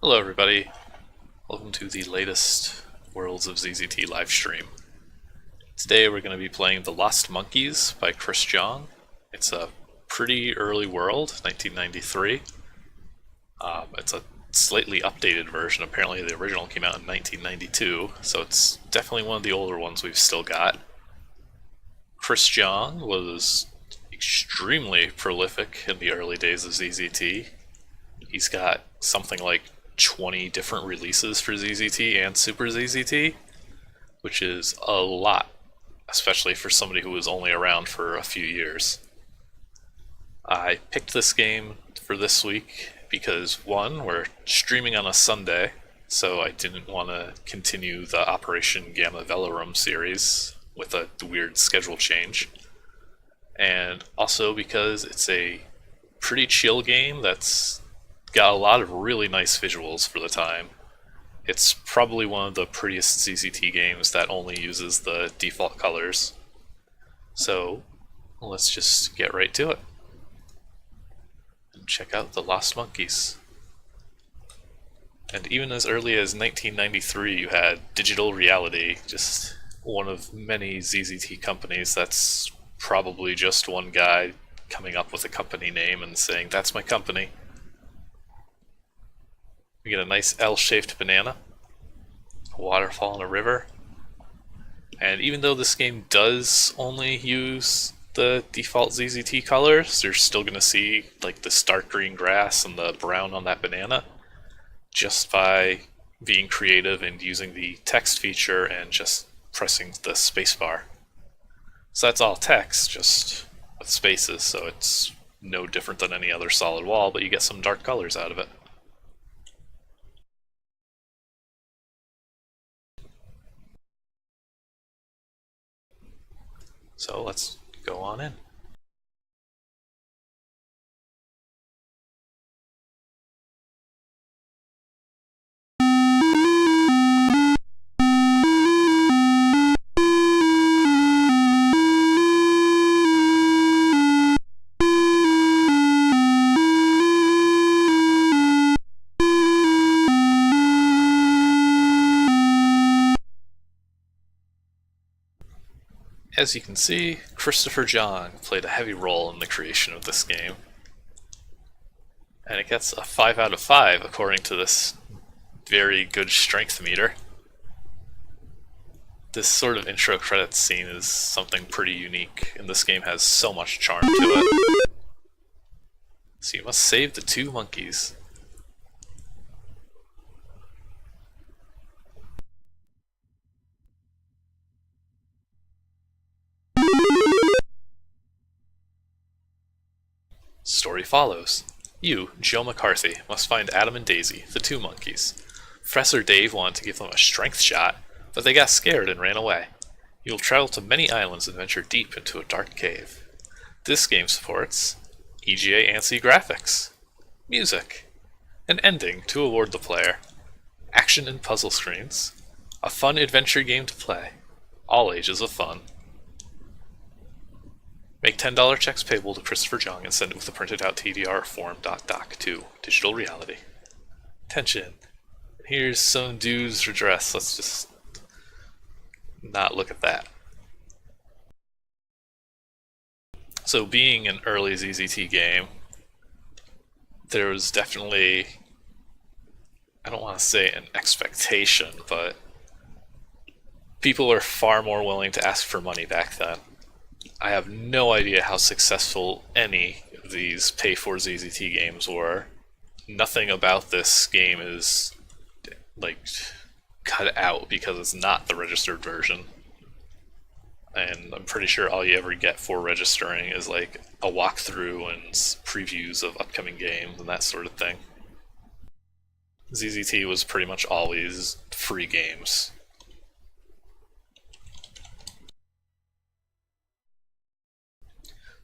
Hello everybody, welcome to the latest Worlds of ZZT livestream. Today we're going to be playing The Lost Monkeys by Jong. It's a pretty early world, 1993. It's a slightly updated version. Apparently the original came out in 1992, so it's definitely one of the older ones we've still got. Jong was extremely prolific in the early days of ZZT. He's got something like 20 different releases for ZZT and Super ZZT, which is a lot, especially for somebody who was only around for a few years. I picked this game for this week because, one, we're streaming on a Sunday, so I didn't want to continue the Operation Gamma Velorum series with a weird schedule change, and also because it's a pretty chill game that's got a lot of really nice visuals for the time. It's probably one of the prettiest ZZT games that only uses the default colors. So let's just get right to it and check out The Lost Monkeys. And even as early as 1993 you had Digital Reality, just one of many ZZT companies that's probably just one guy coming up with a company name and saying, "That's my company." We get a nice L-shaped banana, a waterfall and a river. And even though this game does only use the default ZZT colors, you're still going to see like the stark green grass and the brown on that banana just by being creative and using the text feature and just pressing the spacebar. So that's all text, just with spaces, so it's no different than any other solid wall, but you get some dark colors out of it. So let's go on in. As you can see, Jong played a heavy role in the creation of this game. And it gets a 5 out of 5 according to this very good strength meter. This sort of intro credits scene is something pretty unique, and this game has so much charm to it. So you must save the two monkeys. Story follows. You, Joe McCarthy, must find Adam and Daisy, the two monkeys. Professor Dave wanted to give them a strength shot, but they got scared and ran away. You will travel to many islands and venture deep into a dark cave. This game supports EGA ANSI graphics, music, an ending to award the player, action and puzzle screens, a fun adventure game to play, all ages of fun. Make $10 checks payable to Christopher Jong and send it with a printed out TDR form.doc to Digital Reality. Attention. Here's some dude's redress. Let's just not look at that. So being an early ZZT game, there was definitely, I don't want to say an expectation, but people were far more willing to ask for money back then. I have no idea how successful any of these pay-for ZZT games were. Nothing about this game is like cut out because it's not the registered version. And I'm pretty sure all you ever get for registering is like a walkthrough and previews of upcoming games and that sort of thing. ZZT was pretty much always free games.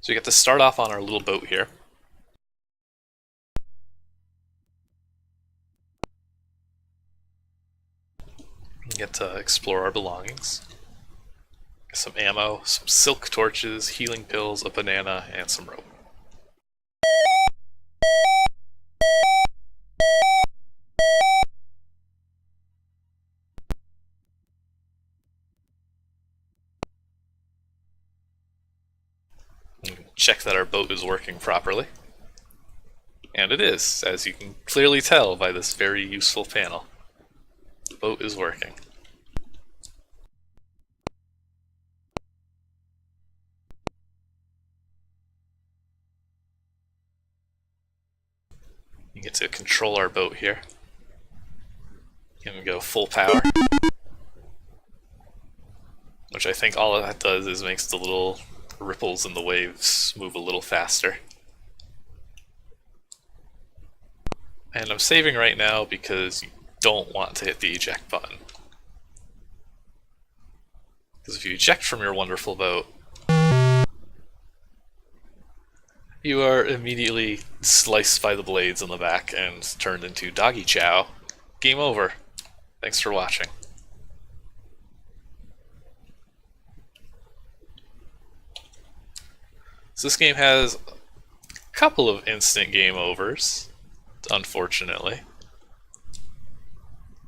So we get to start off on our little boat here. We get to explore our belongings. Get some ammo, some silk torches, healing pills, a banana, and some rope. check that our boat is working properly. And it is, as you can clearly tell by this very useful panel. The boat is working. You get to control our boat here. You can go full power, which I think all that does is makes the little ripples in the waves move a little faster. And I'm saving right now because you don't want to hit the eject button. Because if you eject from your wonderful boat, you are immediately sliced by the blades in the back and turned into doggy chow. Game over. Thanks for watching. So this game has a couple of instant game overs, unfortunately.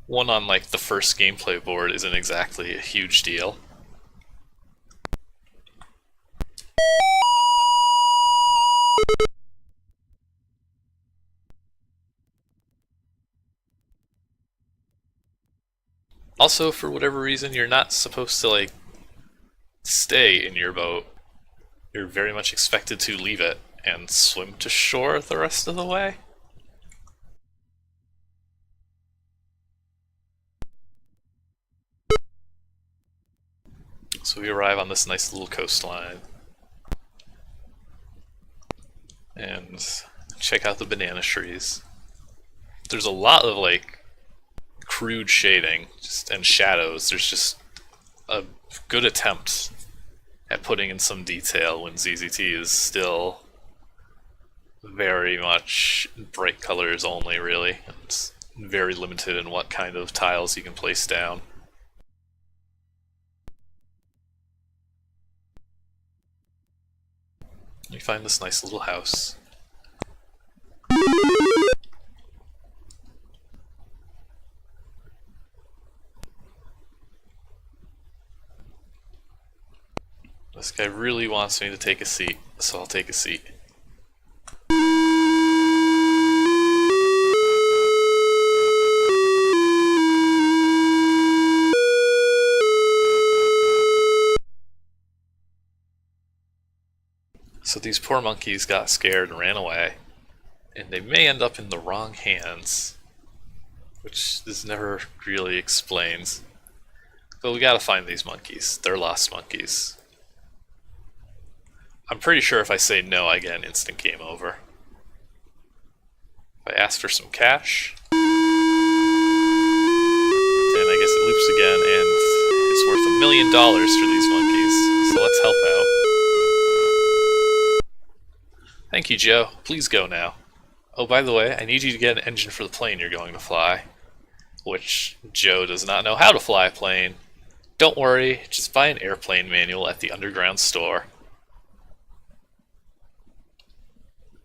One on like the first gameplay board isn't exactly a huge deal. Also, for whatever reason, you're not supposed to like stay in your boat. You're very much expected to leave it and swim to shore the rest of the way. So we arrive on this nice little coastline and check out the banana trees. There's a lot of like crude shading and shadows. There's just a good attempt at putting in some detail when ZZT is still very much bright colors only, really. It's very limited in what kind of tiles you can place down. We find this nice little house. This guy really wants me to take a seat, so I'll take a seat. So these poor monkeys got scared and ran away, and they may end up in the wrong hands, which this never really explains. But we gotta find these monkeys. They're lost monkeys. I'm pretty sure if I say no, I get an instant game over. If I ask for some cash, then I guess it loops again, and it's worth $1 million for these monkeys. So let's help out. Thank you, Joe. Please go now. Oh, by the way, I need you to get an engine for the plane you're going to fly. Which Joe does not know how to fly a plane. Don't worry, just buy an airplane manual at the underground store.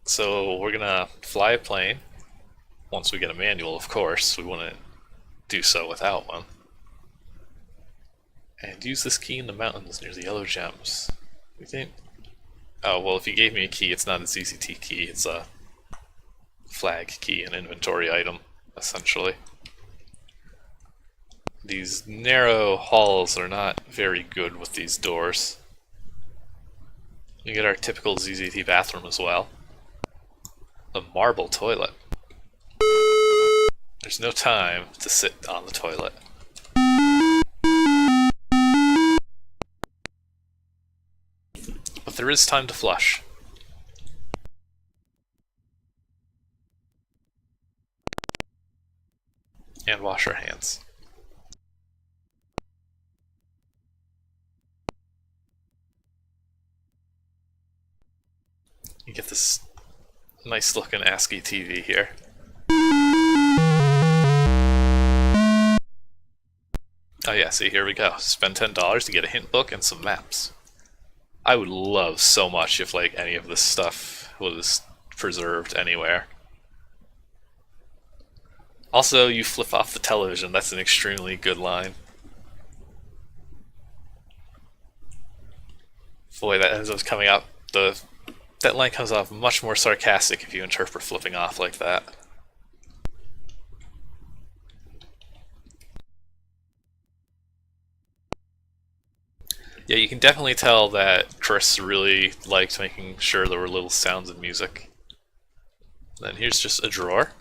So we're gonna fly a plane. Once we get a manual, of course. We wouldn't do so without one. And use this key in the mountains near the yellow gems. We think... Oh, well, if you gave me a key, it's not a ZZT key, it's a flag key, an inventory item, essentially. These narrow halls are not very good with these doors. You get our typical ZZT bathroom as well. The marble toilet. There's no time to sit on the toilet. But there is time to flush. And wash our hands. You get this nice looking ASCII TV here. Oh yeah, see, here we go. Spend $10 to get a hint book and some maps. I would love so much if like any of this stuff was preserved anywhere. Also, you flip off the television. That's an extremely good line. Boy, that ends up coming out the That line comes off much more sarcastic if you interpret flipping off like that. Yeah, you can definitely tell that Chris really liked making sure there were little sounds and music. Then here's just a drawer.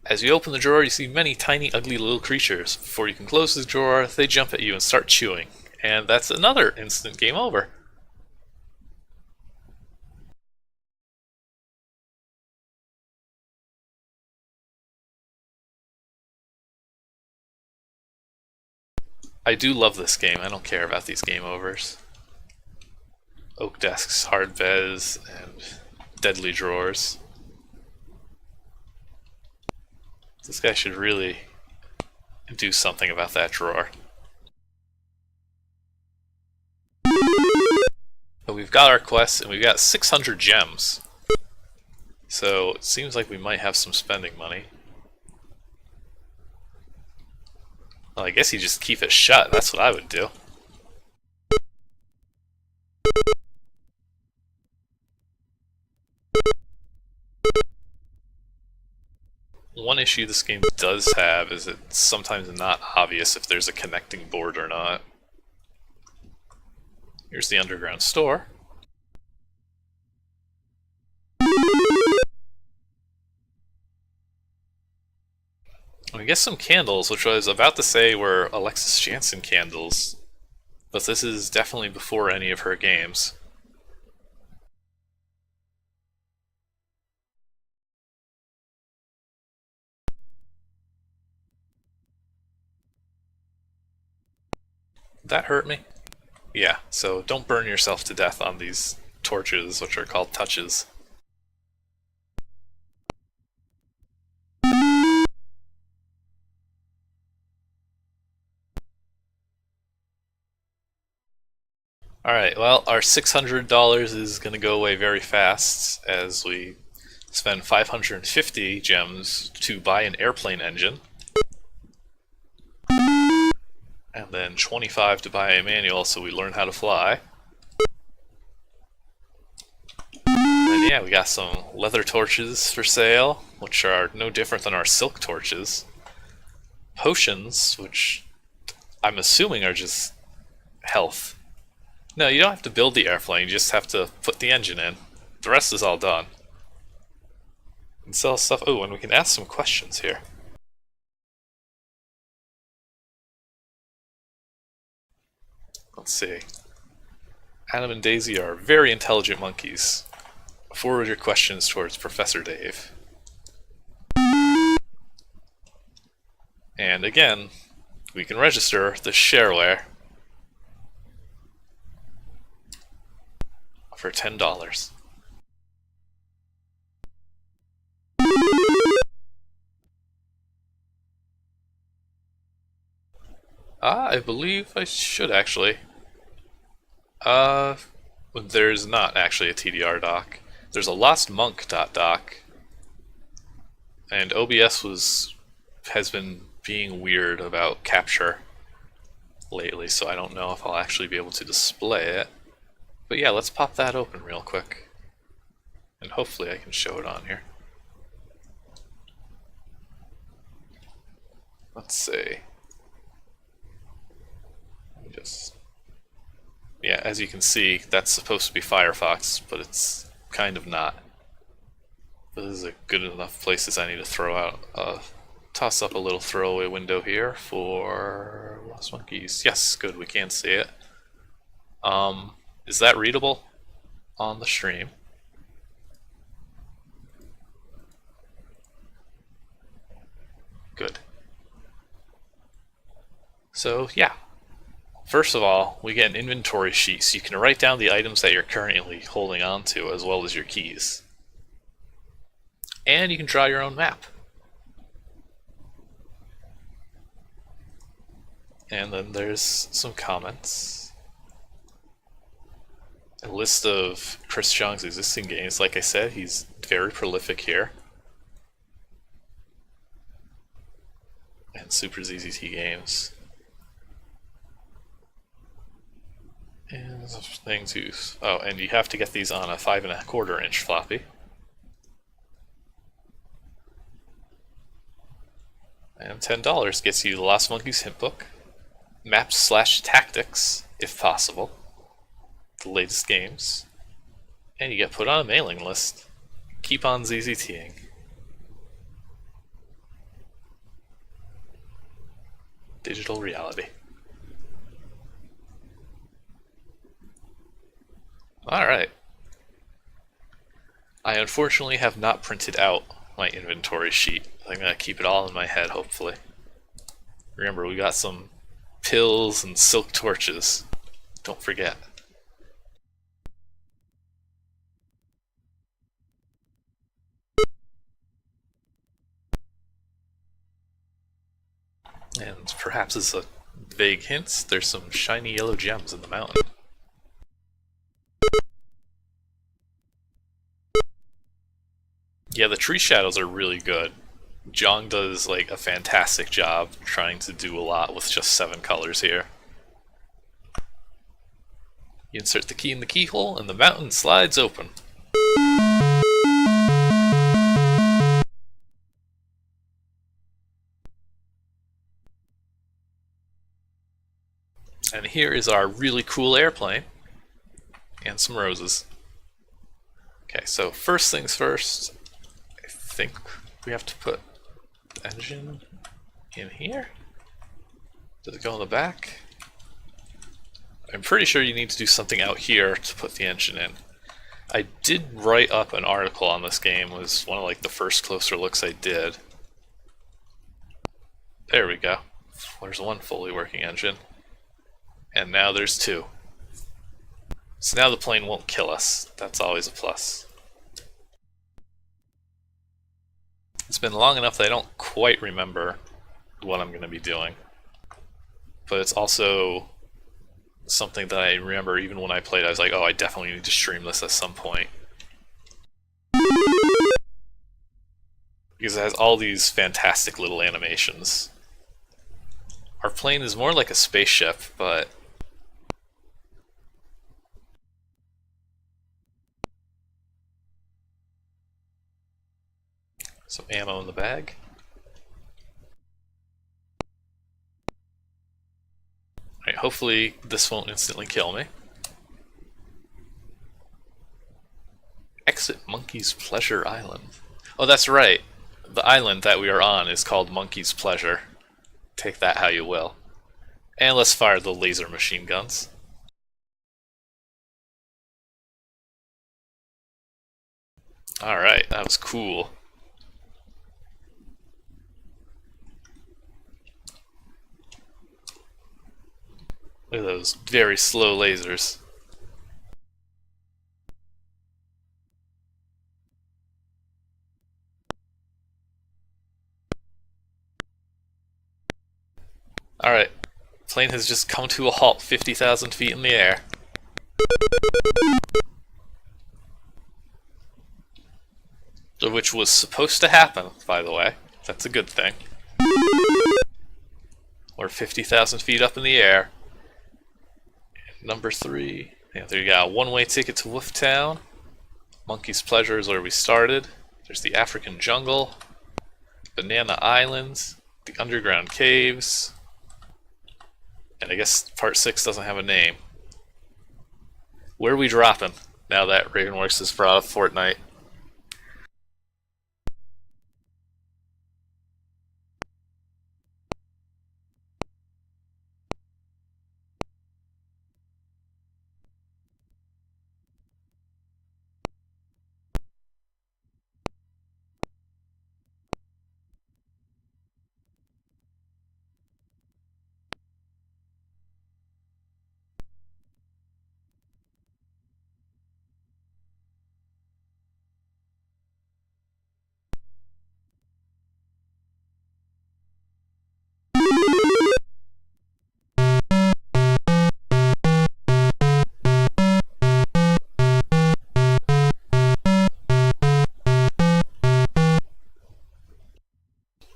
As you open the drawer, you see many tiny, ugly little creatures. Before you can close the drawer, they jump at you and start chewing. And that's another instant game over. I do love this game. I don't care about these game overs. Oak desks, hard beds, and deadly drawers. This guy should really do something about that drawer. But we've got our quest, and we've got 600 gems. So it seems like we might have some spending money. Well, I guess you just keep it shut. That's what I would do. One issue this game does have is it's sometimes not obvious if there's a connecting board or not. Here's the underground store. We get some candles, which I was about to say were Alexis Jansen candles, but this is definitely before any of her games. Did that hurt me? Yeah, so don't burn yourself to death on these torches, which are called touches. Alright, well, our $600 is going to go away very fast as we spend 550 gems to buy an airplane engine, and then 25 to buy a manual so we learn how to fly. And yeah, we got some leather torches for sale, which are no different than our silk torches. Potions, which I'm assuming are just health. No, you don't have to build the airplane, you just have to put the engine in. The rest is all done. And sell stuff. Oh, and we can ask some questions here. Let's see. Adam and Daisy are very intelligent monkeys. Forward your questions towards Professor Dave. And again, we can register the shareware for $10. I believe I should actually. There's not actually a TDR doc. There's a Lost Monk doc, and OBS has been being weird about capture lately, so I don't know if I'll actually be able to display it. But yeah, let's pop that open real quick, and hopefully I can show it on here. Let's see. Yeah, as you can see, that's supposed to be Firefox, but it's kind of not. But this is a good enough place as I need to throw out. Toss up a little throwaway window here for Lost Monkeys. Yes, good, we can see it. Is that readable on the stream? Good. So, yeah. First of all, we get an inventory sheet, so you can write down the items that you're currently holding on to, as well as your keys. And you can draw your own map. And then there's some comments. A list of Chris Jong's existing games. Like I said, he's very prolific here. And Super ZZT games. And thing to, oh, and you have to get these on a 5¼ inch floppy. And $10 gets you the Lost Monkeys hint book, maps/tactics, if possible, the latest games, and you get put on a mailing list. Keep on ZZTing. Digital reality. Alright. I unfortunately have not printed out my inventory sheet. I'm going to keep it all in my head, hopefully. Remember, we got some pills and silk torches. Don't forget. And perhaps as a vague hint, there's some shiny yellow gems in the mountain. Yeah, the tree shadows are really good. Jong does like a fantastic job trying to do a lot with just 7 colors here. You insert the key in the keyhole and the mountain slides open. And here is our really cool airplane and some roses. Okay, so first things first, I think we have to put the engine in here. Does it go in the back? I'm pretty sure you need to do something out here to put the engine in. I did write up an article on this game. It was one of like the first closer looks I did. There we go. There's one fully working engine. And now there's 2. So now the plane won't kill us. That's always a plus. It's been long enough that I don't quite remember what I'm going to be doing. But it's also something that I remember even when I played. I was like, oh, I definitely need to stream this at some point. Because it has all these fantastic little animations. Our plane is more like a spaceship, but some ammo in the bag. Alright, hopefully this won't instantly kill me. Exit Monkey's Pleasure Island. Oh, that's right. The island that we are on is called Monkey's Pleasure. Take that how you will. And let's fire the laser machine guns. Alright, that was cool. Look at those very slow lasers. Alright, plane has just come to a halt 50,000 feet in the air. Which was supposed to happen, by the way. That's a good thing. We're 50,000 feet up in the air. Number 3. Yeah, there you go. One-way ticket to Wolftown. Monkey's Pleasure is where we started. There's the African jungle. Banana Islands. The underground caves. And I guess part 6 doesn't have a name. Where are we dropping now that Ravenworks has brought up Fortnite?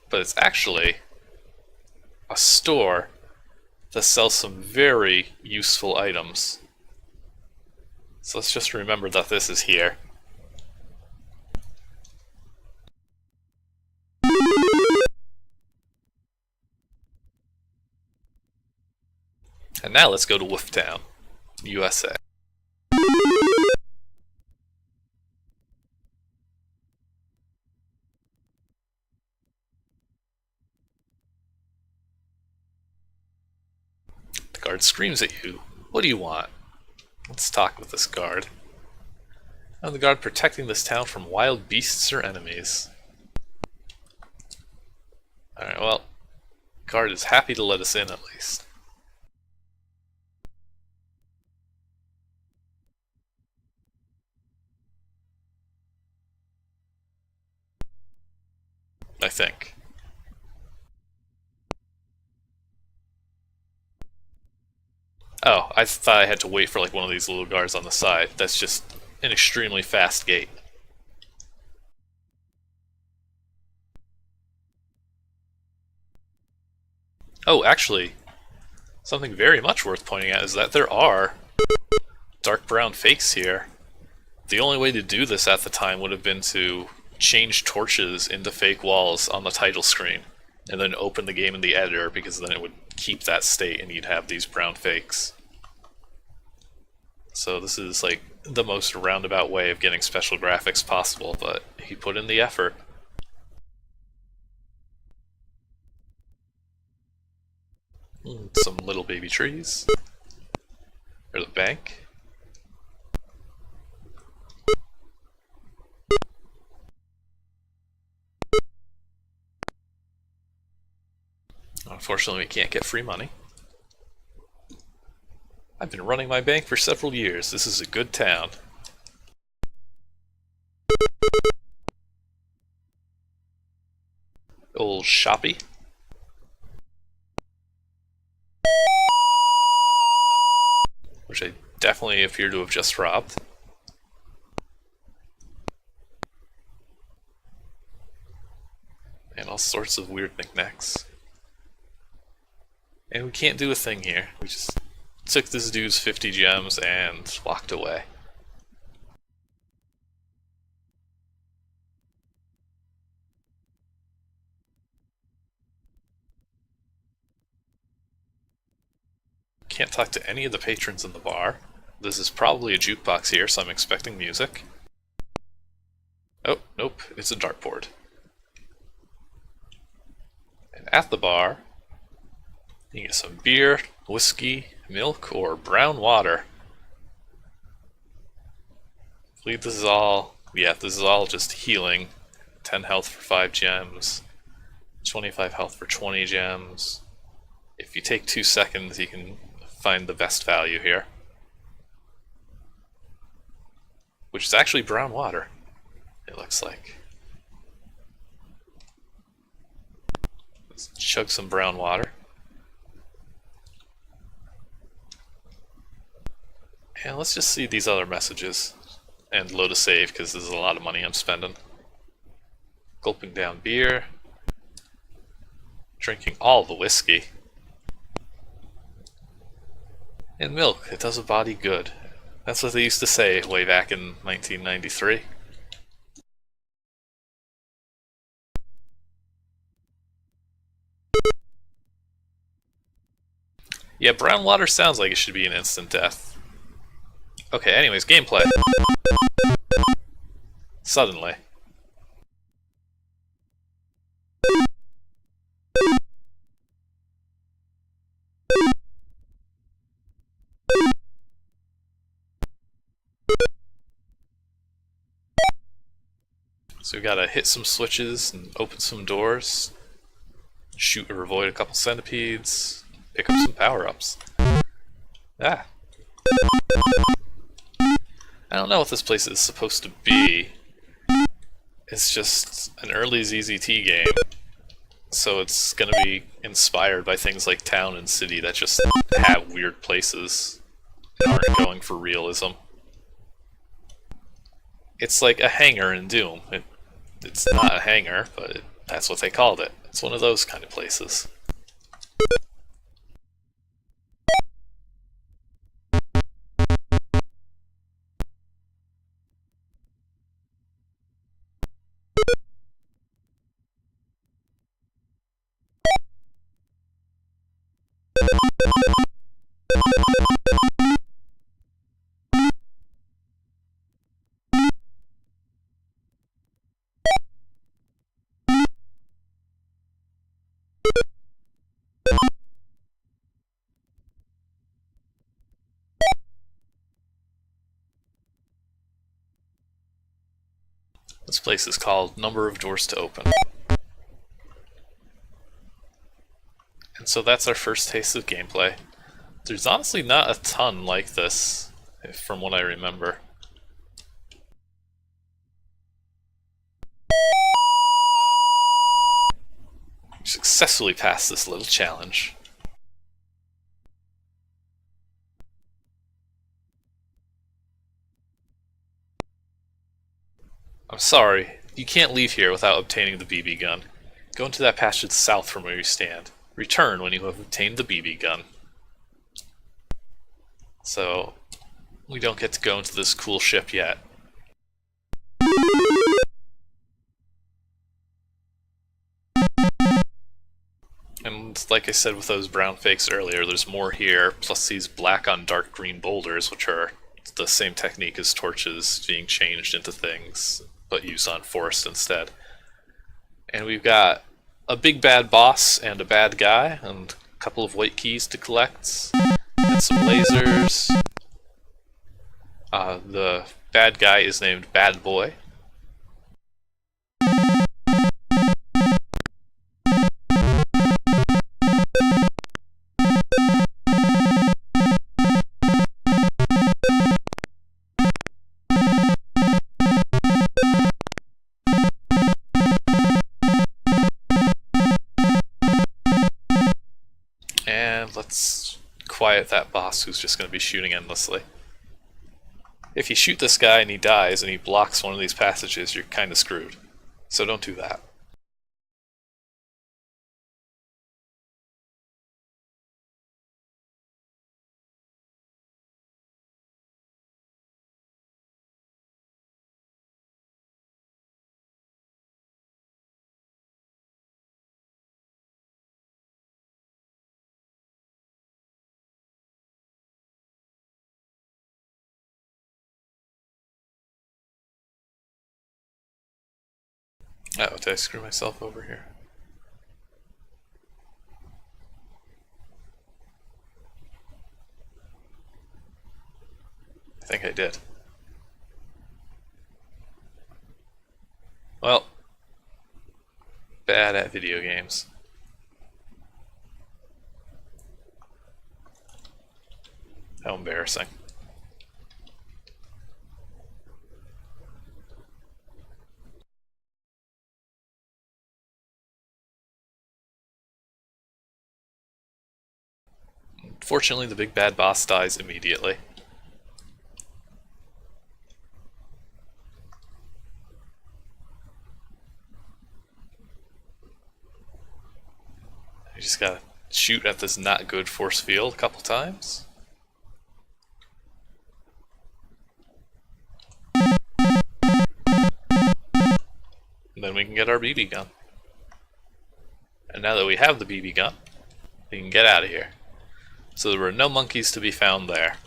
But it's actually a store that sells some very useful items. So let's just remember that this is here. And now let's go to Wolftown, USA. The guard screams at you. What do you want? Let's talk with this guard. I'm the guard protecting this town from wild beasts or enemies. Alright, well, guard is happy to let us in at least. I think. Oh, I thought I had to wait for like one of these little guards on the side. That's just an extremely fast gate. Oh, actually, something very much worth pointing out is that there are dark brown fakes here. The only way to do this at the time would have been to change torches into fake walls on the title screen and then open the game in the editor, because then it would keep that state and you'd have these brown fakes. So this is like the most roundabout way of getting special graphics possible, but he put in the effort. Some little baby trees. There's a bank. Unfortunately, we can't get free money. I've been running my bank for several years. This is a good town. Old shoppy. Which I definitely appear to have just robbed. And all sorts of weird knickknacks. And we can't do a thing here. We just took this dude's 50 gems and walked away. Can't talk to any of the patrons in the bar. This is probably a jukebox here, so I'm expecting music. Oh, nope, it's a dartboard. And at the bar, you can get some beer, whiskey, milk, or brown water. I believe this is all, yeah, this is all just healing. 10 health for 5 gems, 25 health for 20 gems. If you take 2 seconds, you can find the best value here. Which is actually brown water, it looks like. Let's chug some brown water. And let's just see these other messages and load a save, because this is a lot of money I'm spending. Gulping down beer. Drinking all the whiskey. And milk, it does a body good. That's what they used to say way back in 1993. Yeah, brown water sounds like it should be an instant death. Okay, anyways, gameplay. Suddenly. So we gotta hit some switches and open some doors, shoot or avoid a couple centipedes, pick up some power-ups. Ah. I don't know what this place is supposed to be. It's just an early ZZT game, so it's gonna be inspired by things like Town and City that just have weird places and aren't going for realism. It's like a hangar in Doom. It's not a hangar, but that's what they called it. It's one of those kind of places. This place is called Number of Doors to Open. And so that's our first taste of gameplay. There's honestly not a ton like this, from what I remember. We successfully passed this little challenge. I'm sorry, you can't leave here without obtaining the BB gun. Go into that patch to the south from where you stand. Return when you have obtained the BB gun. So, we don't get to go into this cool ship yet. And like I said with those brown fakes earlier, there's more here, plus these black on dark green boulders, which are the same technique as torches being changed into things, but used on forest instead. And we've got a big bad boss and a bad guy, and a couple of white keys to collect, and some lasers. The bad guy is named Bad Boy. And let's quiet that boss who's just going to be shooting endlessly. If you shoot this guy and he dies and he blocks one of these passages, you're kind of screwed. So don't do that. Oh, did I screw myself over here? I think I did. Well, bad at video games. How embarrassing. Fortunately, the big bad boss dies immediately. You just gotta shoot at this not good force field a couple times. And then we can get our BB gun. And now that we have the BB gun, we can get out of here. So there were no monkeys to be found there.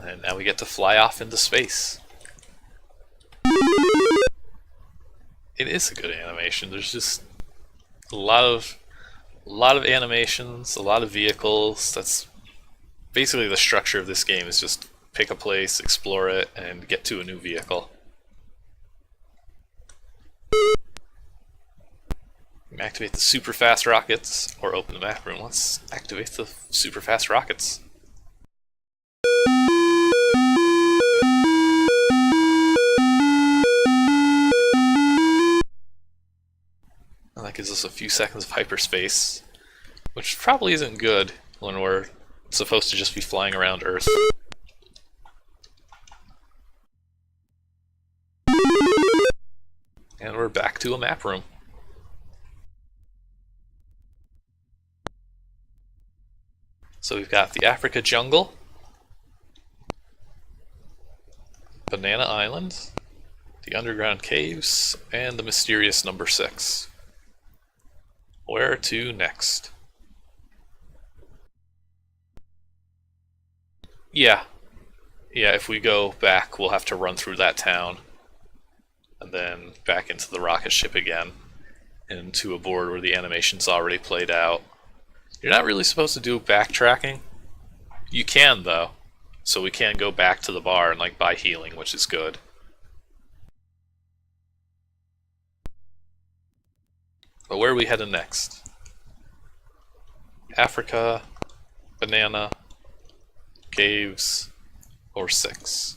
And now we get to fly off into space. It is a good animation. There's just a lot of animations, a lot of vehicles. That's basically the structure of this game, is just pick a place, explore it, and get to a new vehicle. You can activate the super fast rockets, or open the map room. Let's activate the super fast rockets. And that gives us a few seconds of hyperspace, which probably isn't good when we're supposed to just be flying around Earth. And we're back to a map room. So we've got the Africa jungle, Banana Island, the underground caves, and the mysterious number 6. Where to next? Yeah, if we go back, we'll have to run through that town, and then back into the rocket ship again, into a board where the animation's already played out. You're not really supposed to do backtracking. You can, though. So we can go back to the bar and like buy healing, which is good. But where are we heading next? Africa, banana, caves, or 6?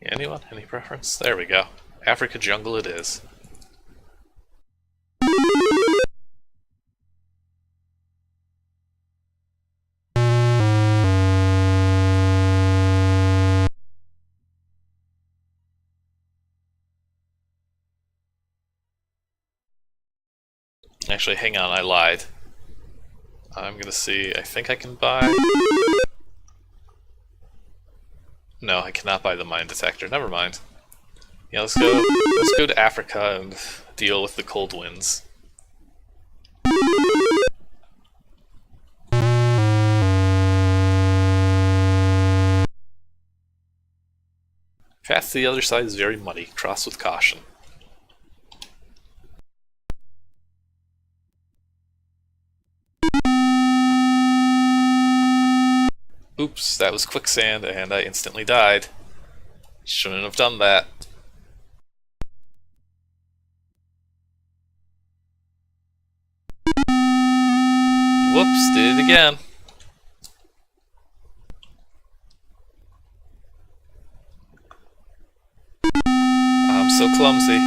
Anyone? Any preference? There we go. Africa jungle it is. Actually, hang on, I lied. I'm gonna see, I think I can buy... No, I cannot buy the mine detector. Never mind. Yeah, let's go to Africa and deal with the cold winds. Path to the other side is very muddy. Cross with caution. Oops, that was quicksand and I instantly died. Shouldn't have done that. Whoops, did it again. I'm so clumsy.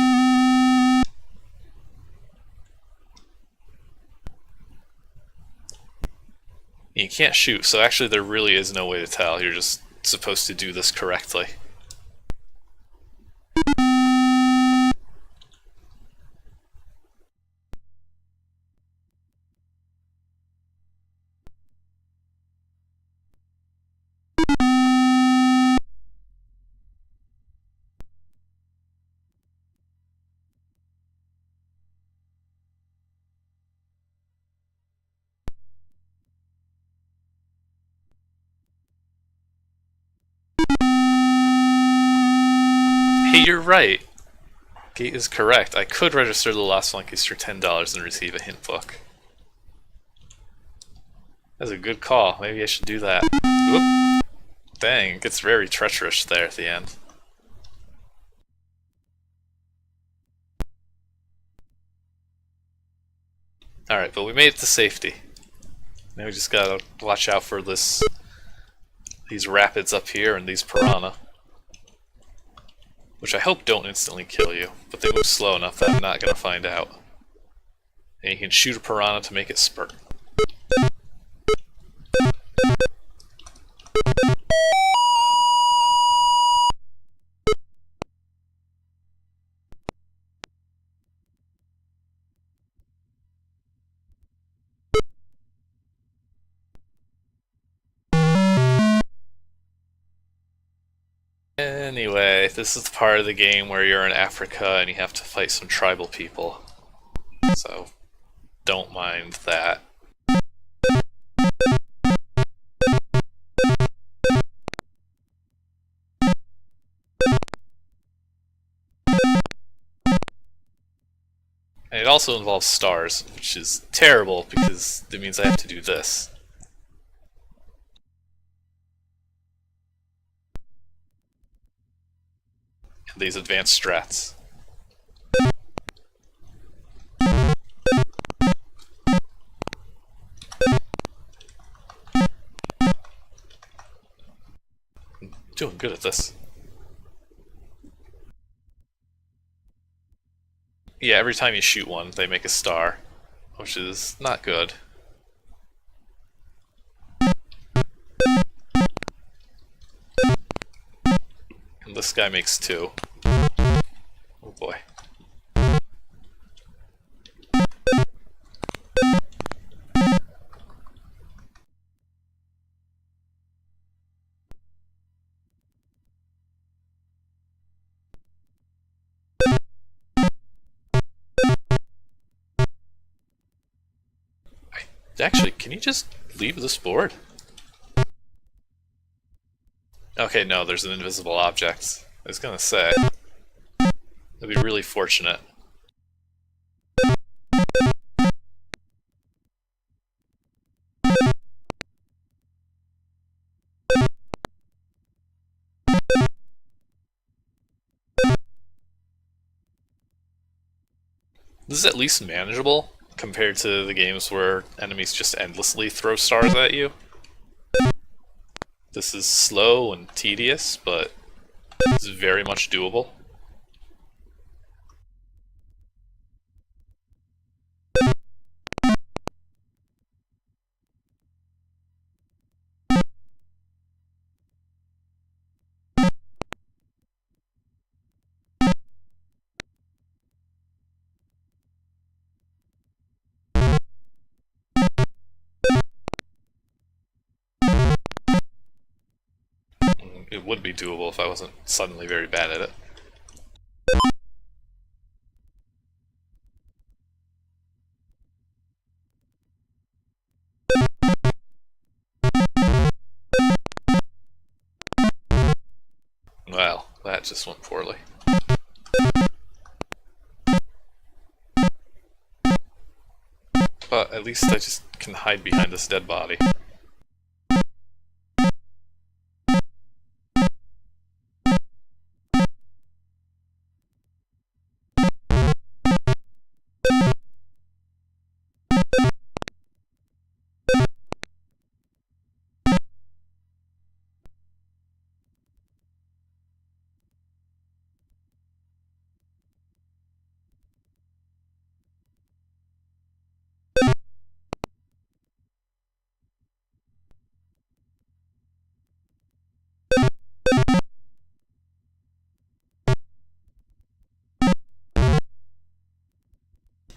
You can't shoot, so actually there really is no way to tell. You're just supposed to do this correctly. Hey, you're right. Gate is correct. I could register the Lost Flunkies for $10 and receive a hint book. That's a good call. Maybe I should do that. Whoop. Dang, it gets very treacherous there at the end. Alright, but we made it to safety. Now we just gotta watch out for these rapids up here and these piranha. Which I hope don't instantly kill you, but they move slow enough that I'm not gonna find out. And you can shoot a piranha to make it spurt. Anyway, this is the part of the game where you're in Africa and you have to fight some tribal people. So, don't mind that. And it also involves stars, which is terrible because it means I have to do this. And these advanced strats. Doing good at this. Yeah, every time you shoot one, they make a star, which is not good. And this guy makes two. Oh boy. Actually, can you just leave this board? Okay, no, there's an invisible object. I was gonna say. That'd be really fortunate. This is at least manageable compared to the games where enemies just endlessly throw stars at you. This is slow and tedious, but it's very much doable. It would be doable if I wasn't suddenly very bad at it. Well, that just went poorly. But at least I just can hide behind this dead body.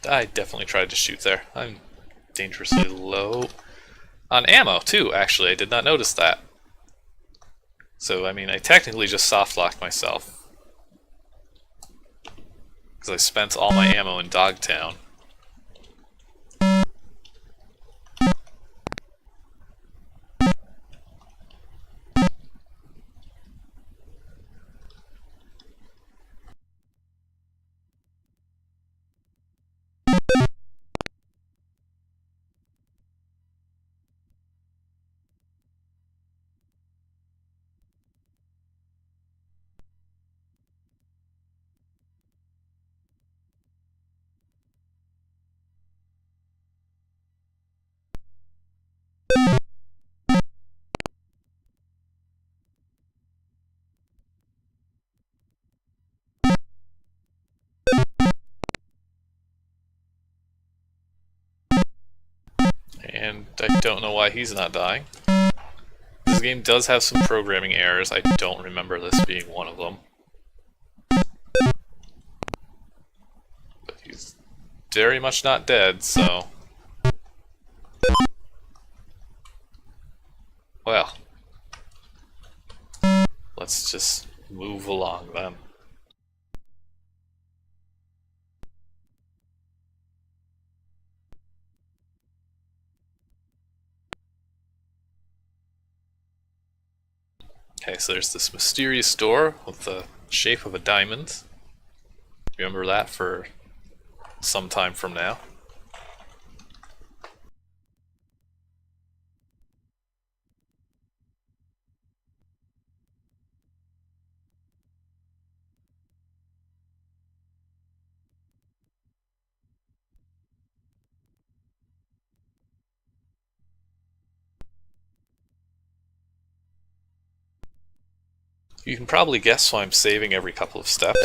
I definitely tried to shoot there. I'm dangerously low on ammo, too, actually. I did not notice that. So, I mean, I technically just soft-locked myself. Because I spent all my ammo in Dogtown. And I don't know why he's not dying. This game does have some programming errors. I don't remember this being one of them. But he's very much not dead, so... Well. Let's just move along then. Okay, so there's this mysterious door with the shape of a diamond. Remember that for some time from now. You can probably guess why I'm saving every couple of steps.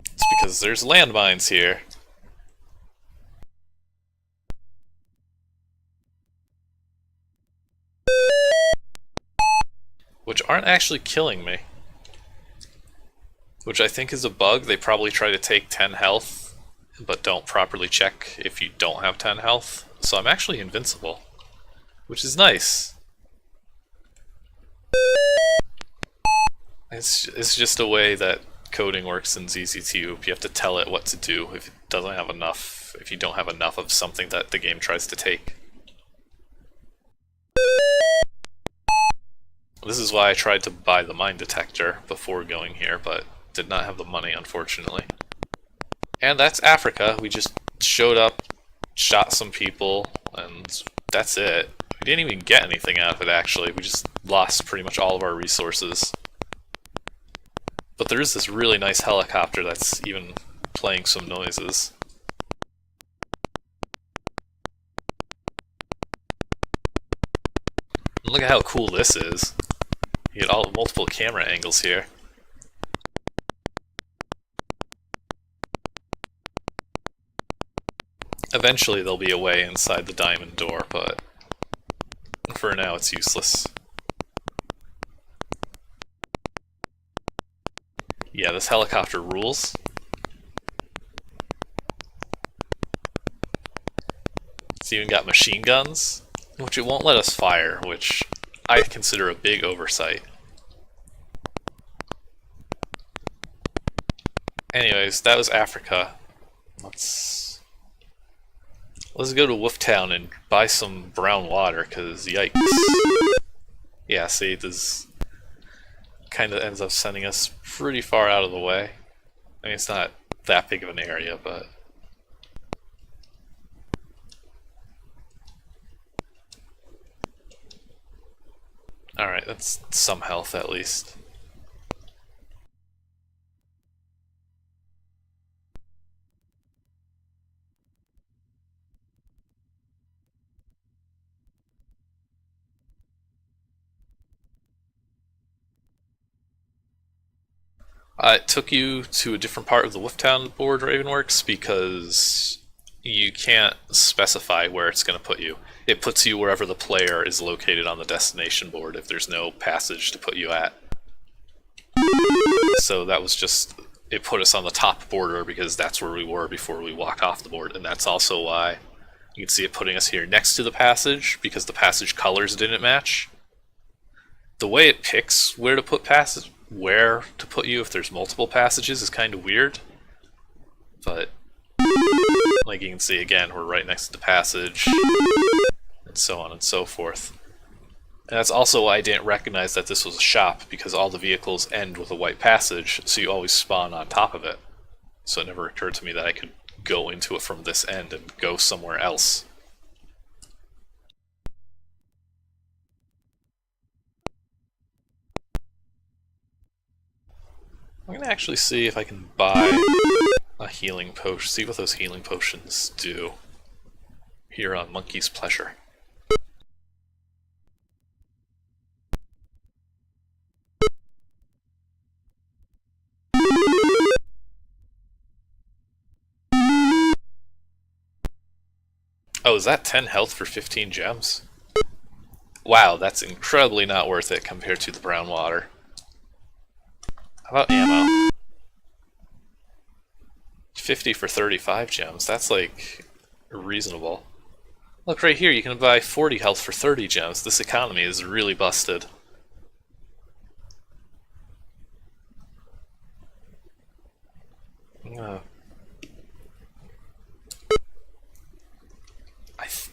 It's because there's landmines here. Which aren't actually killing me. Which I think is a bug. They probably try to take 10 health, but don't properly check if you don't have 10 health. So I'm actually invincible, which is nice. It's just a way that coding works in ZZTube. You have to tell it what to do if it doesn't have enough, if you don't have enough of something that the game tries to take. This is why I tried to buy the mine detector before going here, but did not have the money, unfortunately. And that's Africa. We just showed up, shot some people, and that's it. We didn't even get anything out of it, actually. We just lost pretty much all of our resources. But there is this really nice helicopter that's even playing some noises. And look at how cool this is. You get all multiple camera angles here. Eventually there'll be a way inside the diamond door, but for now it's useless. Yeah, this helicopter rules. It's even got machine guns, which it won't let us fire, which I consider a big oversight. Anyways, that was Africa. Let's go to Wolftown and buy some brown water, cause yikes. Yeah, see, this kind of ends up sending us pretty far out of the way. I mean, it's not that big of an area, but... Alright, that's some health at least. It took you to a different part of the Wolftown board, Ravenworks, because you can't specify where it's going to put you. It puts you wherever the player is located on the destination board if there's no passage to put you at. So that was just, it put us on the top border because that's where we were before we walk off the board, and that's also why you can see it putting us here next to the passage, because the passage colors didn't match. The way it picks where to put you if there's multiple passages is kind of weird, but like you can see again, we're right next to the passage, and so on and so forth. And that's also why I didn't recognize that this was a shop, because all the vehicles end with a white passage, so you always spawn on top of it. So it never occurred to me that I could go into it from this end and go somewhere else. I'm gonna actually see if I can buy a healing potion, see what those healing potions do here on Monkey's Pleasure. Oh, is that 10 health for 15 gems? Wow, that's incredibly not worth it compared to the brown water. How about ammo? 50 for 35 gems, that's like reasonable. Look right here, you can buy 40 health for 30 gems. This economy is really busted.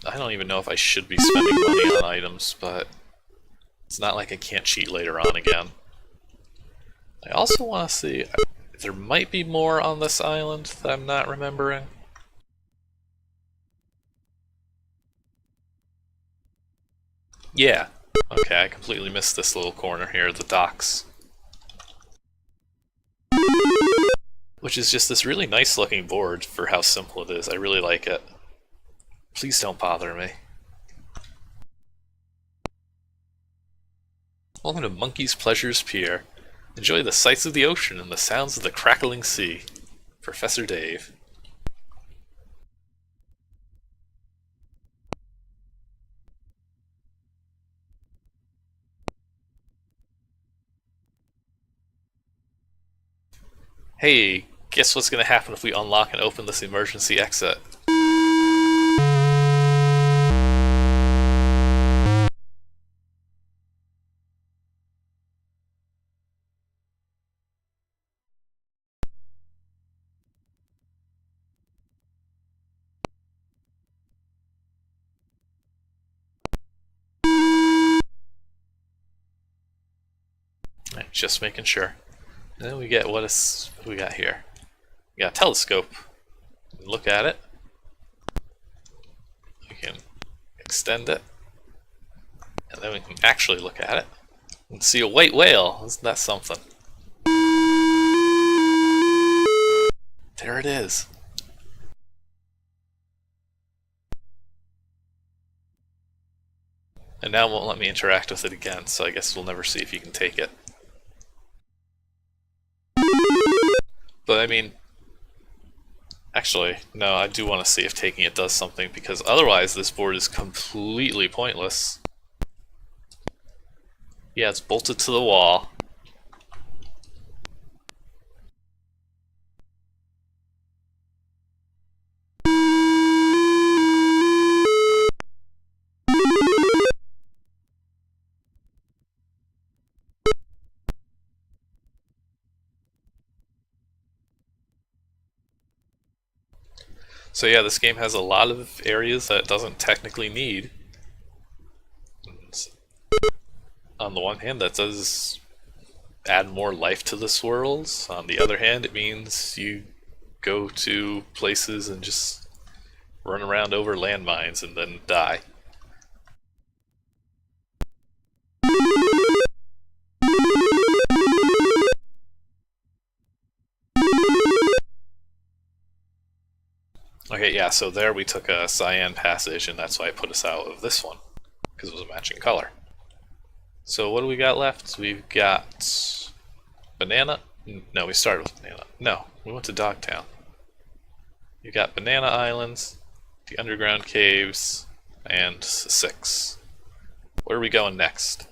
I don't even know if I should be spending money on items, but it's not like I can't cheat later on again. I also want to see, there might be more on this island that I'm not remembering. Yeah, okay, I completely missed this little corner here, the docks. Which is just this really nice looking board for how simple it is. I really like it. Please don't bother me. Welcome to Monkey's Pleasures Pier. Enjoy the sights of the ocean and the sounds of the crackling sea. Professor Dave. Hey, guess what's gonna happen if we unlock and open this emergency exit? Right, just making sure. And then we get what we got here. We got a telescope. Look at it. We can extend it. And then we can actually look at it and see a white whale. Isn't that something? There it is. And now it won't let me interact with it again, so I guess we'll never see if you can take it. But I mean, actually, no, I do want to see if taking it does something, because otherwise this board is completely pointless. Yeah, it's bolted to the wall. So yeah, this game has a lot of areas that it doesn't technically need. On the one hand, that does add more life to the swirls. On the other hand, it means you go to places and just run around over landmines and then die. Okay, yeah, so there we took a cyan passage, and that's why I put us out of this one, because it was a matching color. So what do we got left? We've got banana. No, we started with banana. No, we went to Dogtown. You got Banana Islands, the underground caves, and 6. Where are we going next?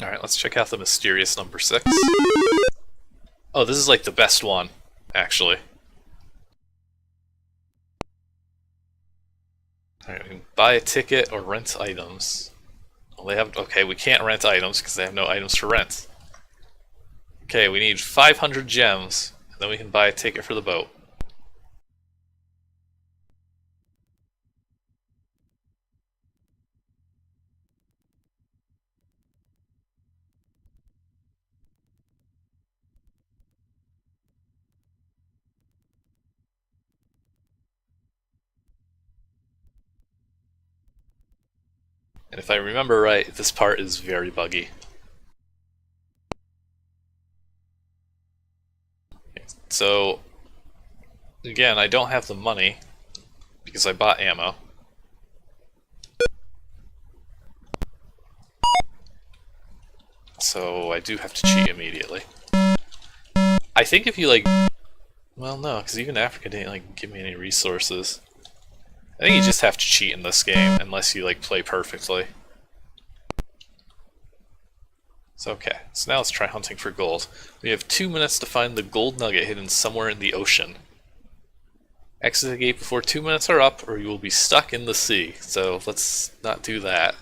Alright, let's check out the mysterious number 6. Oh, this is like the best one, actually. Alright, we can buy a ticket or rent items. Well, they have. Okay, we can't rent items because they have no items to rent. Okay, we need 500 gems, and then we can buy a ticket for the boat. And if I remember right, this part is very buggy. So, again, I don't have the money because I bought ammo. So I do have to cheat immediately. I think if you like, well, no, because even Africa didn't like give me any resources. I think you just have to cheat in this game unless you like play perfectly. So okay, so now let's try hunting for gold. We have 2 minutes to find the gold nugget hidden somewhere in the ocean. Exit the gate before 2 minutes are up, or you will be stuck in the sea. So let's not do that.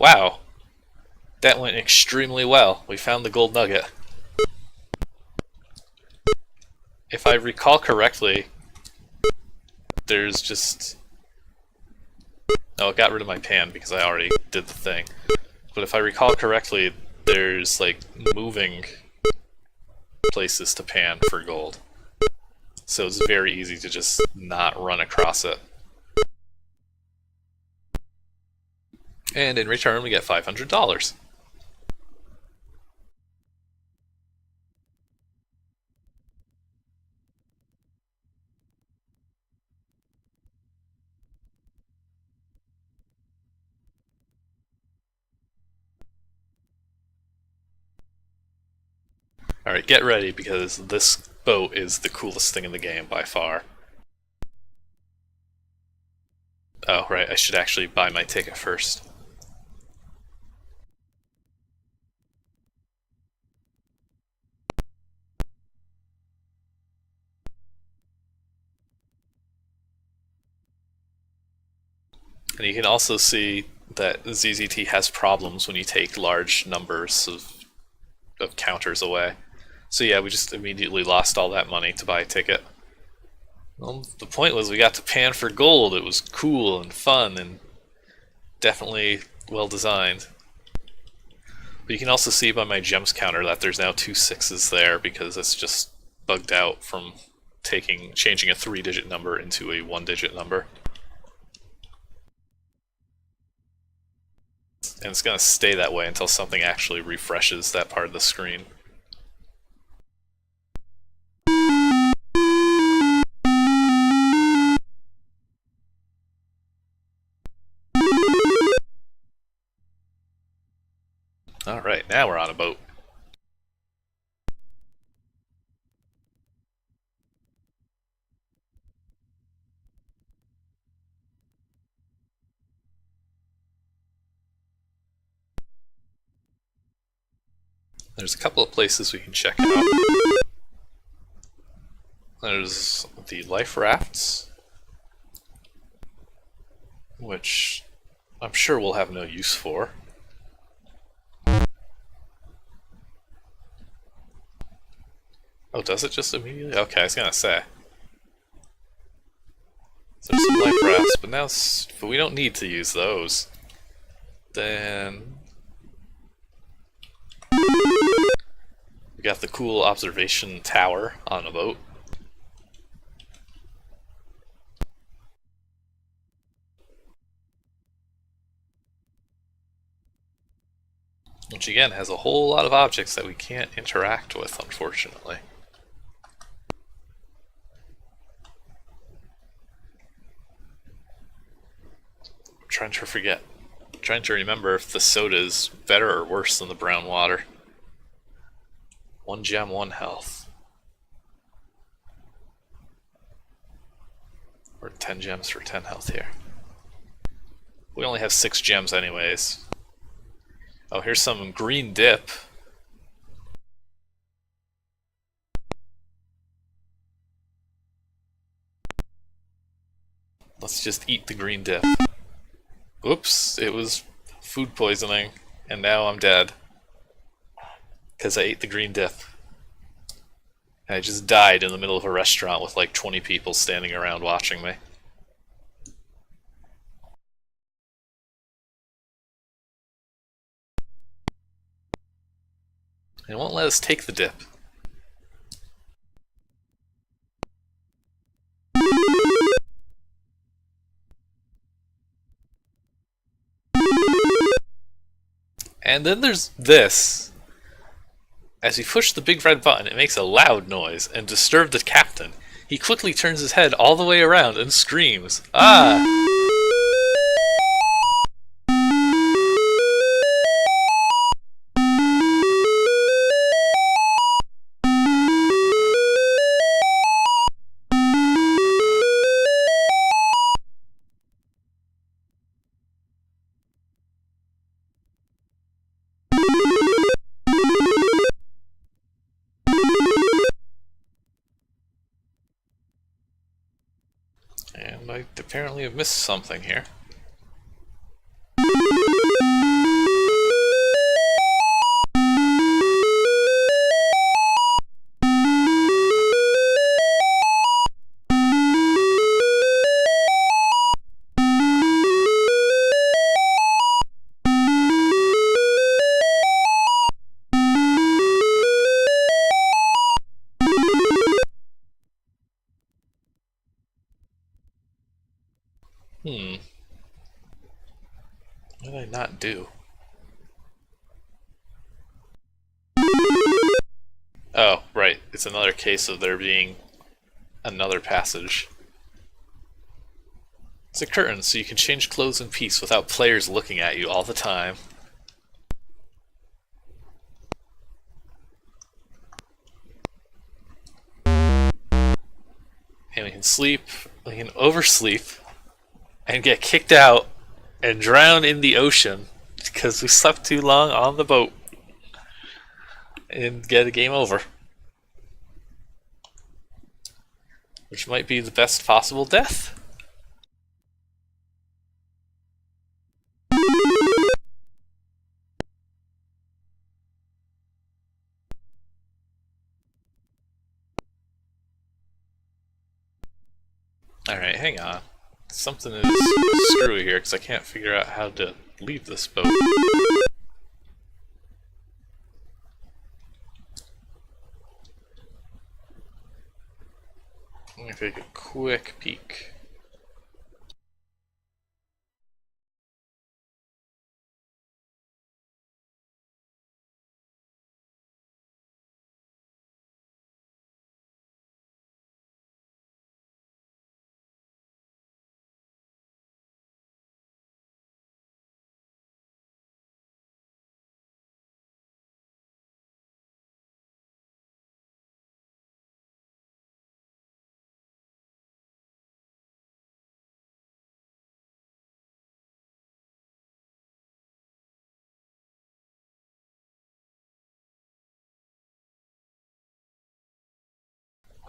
Wow, that went extremely well. We found the gold nugget. If I recall correctly, there's just... Oh, it got rid of my pan because I already did the thing. But if I recall correctly, there's like moving places to pan for gold. So it's very easy to just not run across it. And in return, we get $500. Alright, get ready because this boat is the coolest thing in the game by far. Oh, right, I should actually buy my ticket first. And you can also see that ZZT has problems when you take large numbers of counters away. So yeah, we just immediately lost all that money to buy a ticket. Well, the point was we got to pan for gold. It was cool and fun and definitely well designed. But you can also see by my gems counter that there's now 2 6s there because it's just bugged out from changing a 3-digit number into a 1-digit number. And it's going to stay that way until something actually refreshes that part of the screen. Alright, now we're on a boat. There's a couple of places we can check out. There's the life rafts, which I'm sure we'll have no use for. Oh, does it just immediately? Okay, I was gonna say. So there's some life rafts, but we don't need to use those. Then we got the cool observation tower on a boat. Which again has a whole lot of objects that we can't interact with, unfortunately. I'm trying to forget. I'm trying to remember if the soda is better or worse than the brown water. 1 gem, 1 health. Or 10 gems for 10 health here. We only have 6 gems anyways. Oh, here's some green dip. Let's just eat the green dip. Oops, it was food poisoning, and now I'm dead. Because I ate the green dip. And I just died in the middle of a restaurant with like 20 people standing around watching me. It won't let us take the dip. And then there's this. As we push the big red button, it makes a loud noise and disturbs the captain. He quickly turns his head all the way around and screams, "Ah!" And I apparently have missed something here. that do? Oh, right. It's another case of there being another passage. It's a curtain, so you can change clothes in peace without players looking at you all the time. And we can sleep, we can oversleep, and get kicked out and drown in the ocean because we slept too long on the boat and get a game over. Which might be the best possible death. Alright, hang on. Something is screwy here because I can't figure out how to leave this boat. Let me take a quick peek.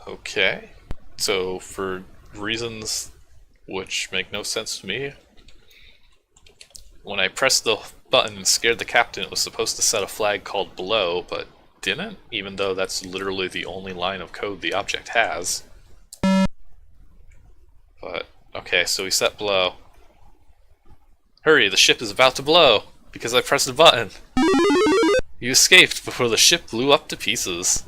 Okay, so for reasons which make no sense to me, when I pressed the button and scared the captain, it was supposed to set a flag called below, but didn't, even though that's literally the only line of code the object has. But, okay, so we set blow. Hurry, the ship is about to blow, because I pressed the button. You escaped before the ship blew up to pieces.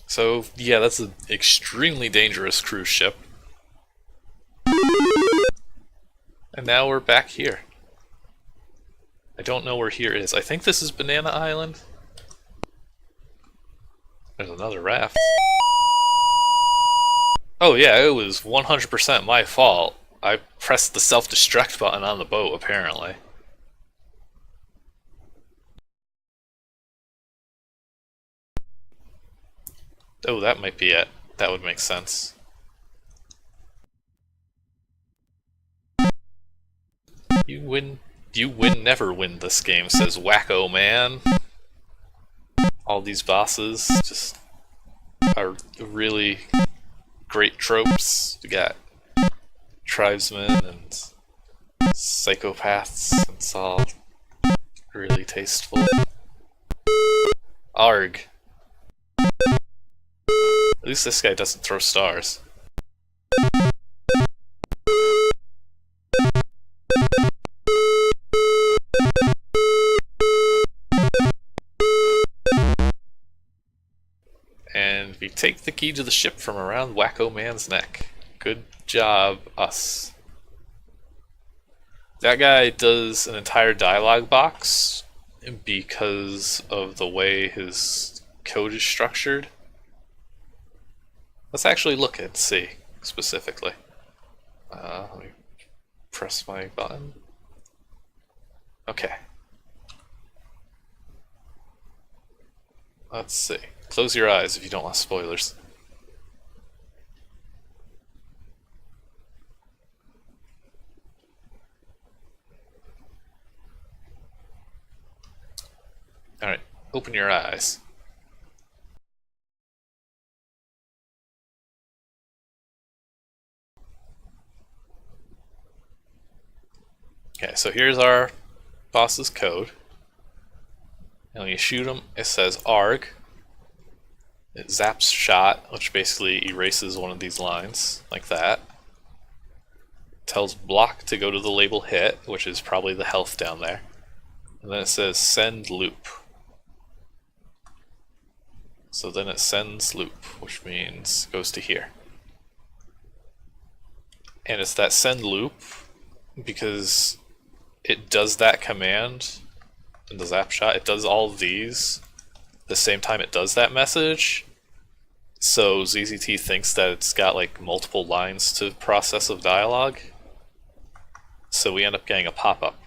So, yeah, that's an extremely dangerous cruise ship. And now we're back here. I don't know where here is. I think this is Banana Island. There's another raft. Oh yeah, it was 100% my fault. I pressed the self-destruct button on the boat, apparently. Oh, that might be it. That would make sense. You win never win this game, says Wacko Man. All these bosses just are really great tropes. We got tribesmen and psychopaths. It's all really tasteful. Arg. At least this guy doesn't throw stars. And we take the key to the ship from around Wacko Man's neck. Good job, us. That guy does an entire dialogue box because of the way his code is structured. Let's actually look and see, specifically. Let me press my button. Okay. Let's see. Close your eyes if you don't want spoilers. Alright, open your eyes. Okay, so here's our boss's code. And when you shoot him, it says ARG. It zaps shot, which basically erases one of these lines, like that. It tells block to go to the label hit, which is probably the health down there. And then it says send loop. So then it sends loop, which means goes to here. and it's that send loop because it does that command in the zap shot. It does all of these the same time it does that message. So ZZT thinks that it's got like multiple lines to process of dialogue. So we end up getting a pop-up.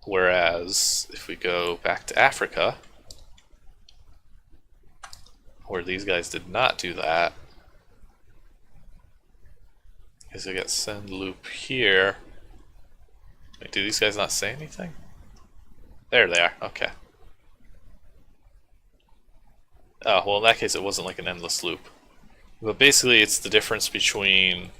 Whereas if we go back to Africa, where these guys did not do that, because we got send loop here. Wait, do these guys not say anything? There they are, okay. Oh, well in that case it wasn't like an endless loop. But basically it's the difference between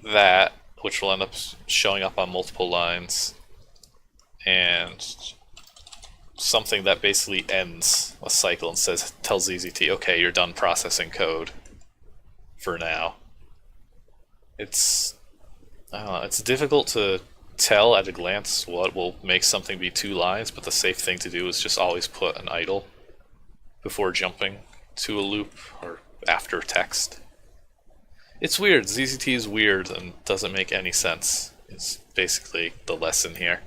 that, which will end up showing up on multiple lines, and something that basically ends a cycle and tells ZZT, okay, you're done processing code for now. It's, I don't know, it's difficult to tell at a glance what will make something be 2 lines, but the safe thing to do is just always put an idle before jumping to a loop or after text. It's weird. ZZT is weird and doesn't make any sense. It's basically the lesson here.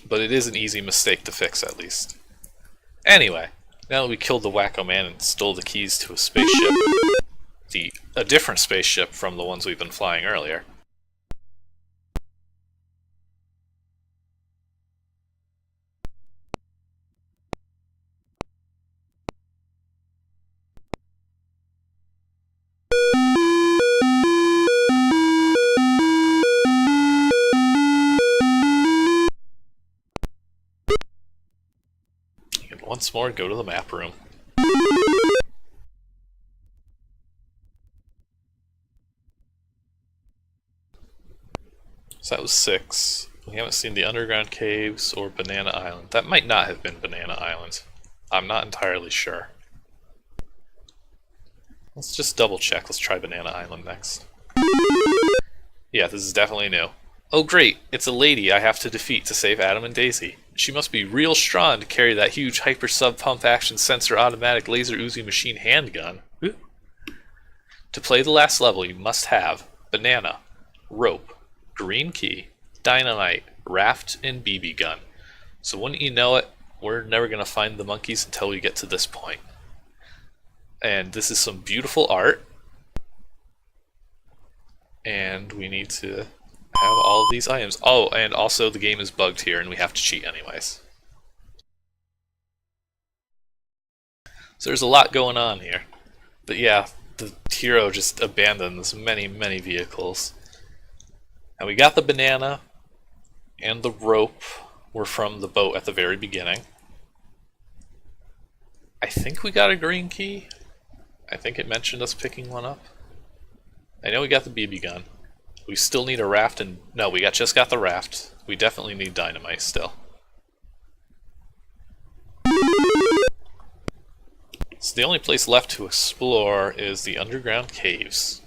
But it is an easy mistake to fix, at least. Anyway, now that we killed the wacko man and stole the keys to a spaceship, a different spaceship from the ones we've been flying earlier, and once more go to the map room. So that was 6. We haven't seen the underground caves or Banana Island. That might not have been Banana Island. I'm not entirely sure. Let's just double check. Let's try Banana Island next. Yeah, this is definitely new. Oh great, it's a lady I have to defeat to save Adam and Daisy. She must be real strong to carry that huge hyper sub pump action sensor automatic laser Uzi machine handgun. Ooh. To play the last level, you must have banana, rope, green key, dynamite, raft, and BB gun. So wouldn't you know it, we're never going to find the monkeys until we get to this point. And this is some beautiful art. And we need to have all of these items. Oh, and also the game is bugged here and we have to cheat anyways. So there's a lot going on here. But yeah, the hero just abandons many, many vehicles. And we got the banana and the rope were from the boat at the very beginning. I think we got a green key. I think it mentioned us picking one up. I know we got the BB gun. We still need a raft and... No, we just got the raft. We definitely need dynamite still. So the only place left to explore is the underground caves.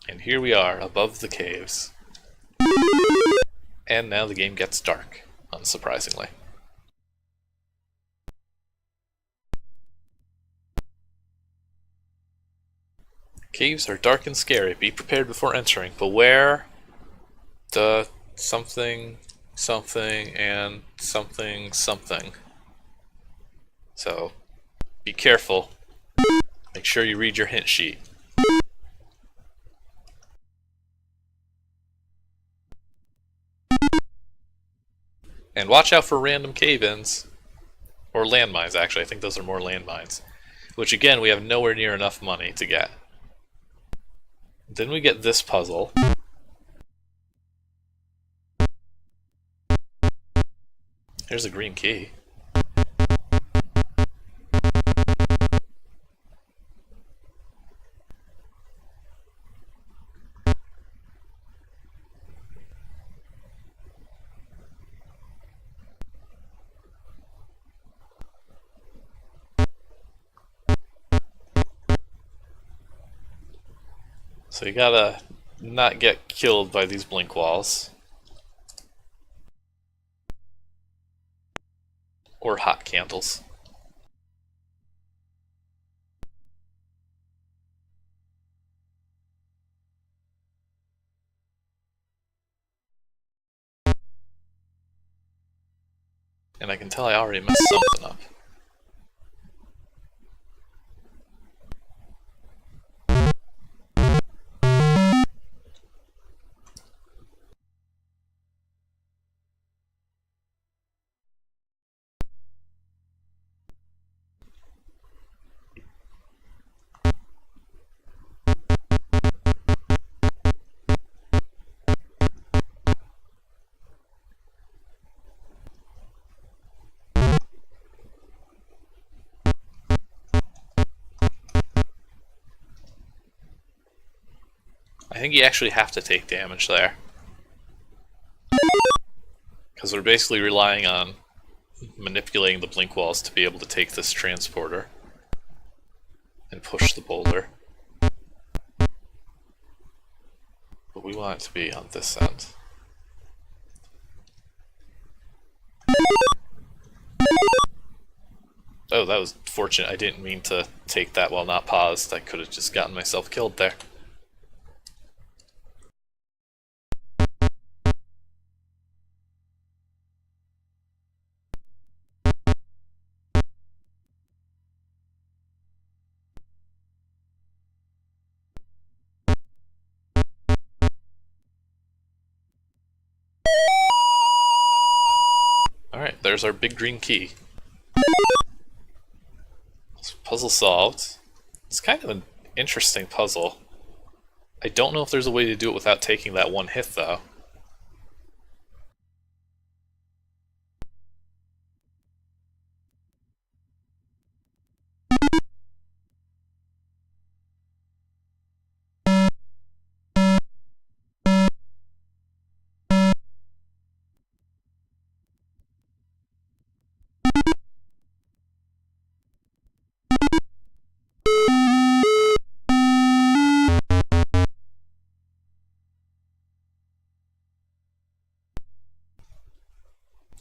And here we are, above the caves. And now the game gets dark, unsurprisingly. Caves are dark and scary. Be prepared before entering. Beware the something, something, and something, something. So, be careful. Make sure you read your hint sheet. And watch out for random cave-ins. Or landmines, actually. I think those are more landmines. Which, again, we have nowhere near enough money to get. Then we get this puzzle. Here's a green key. So you gotta not get killed by these blink walls. Or hot candles. And I can tell I already messed something up. I think you actually have to take damage there. Because we're basically relying on manipulating the blink walls to be able to take this transporter and push the boulder. But we want it to be on this end. Oh, that was fortunate. I didn't mean to take that while not paused. I could have just gotten myself killed there. Alright, there's our big green key. So puzzle solved. It's kind of an interesting puzzle. I don't know if there's a way to do it without taking that one hit, though.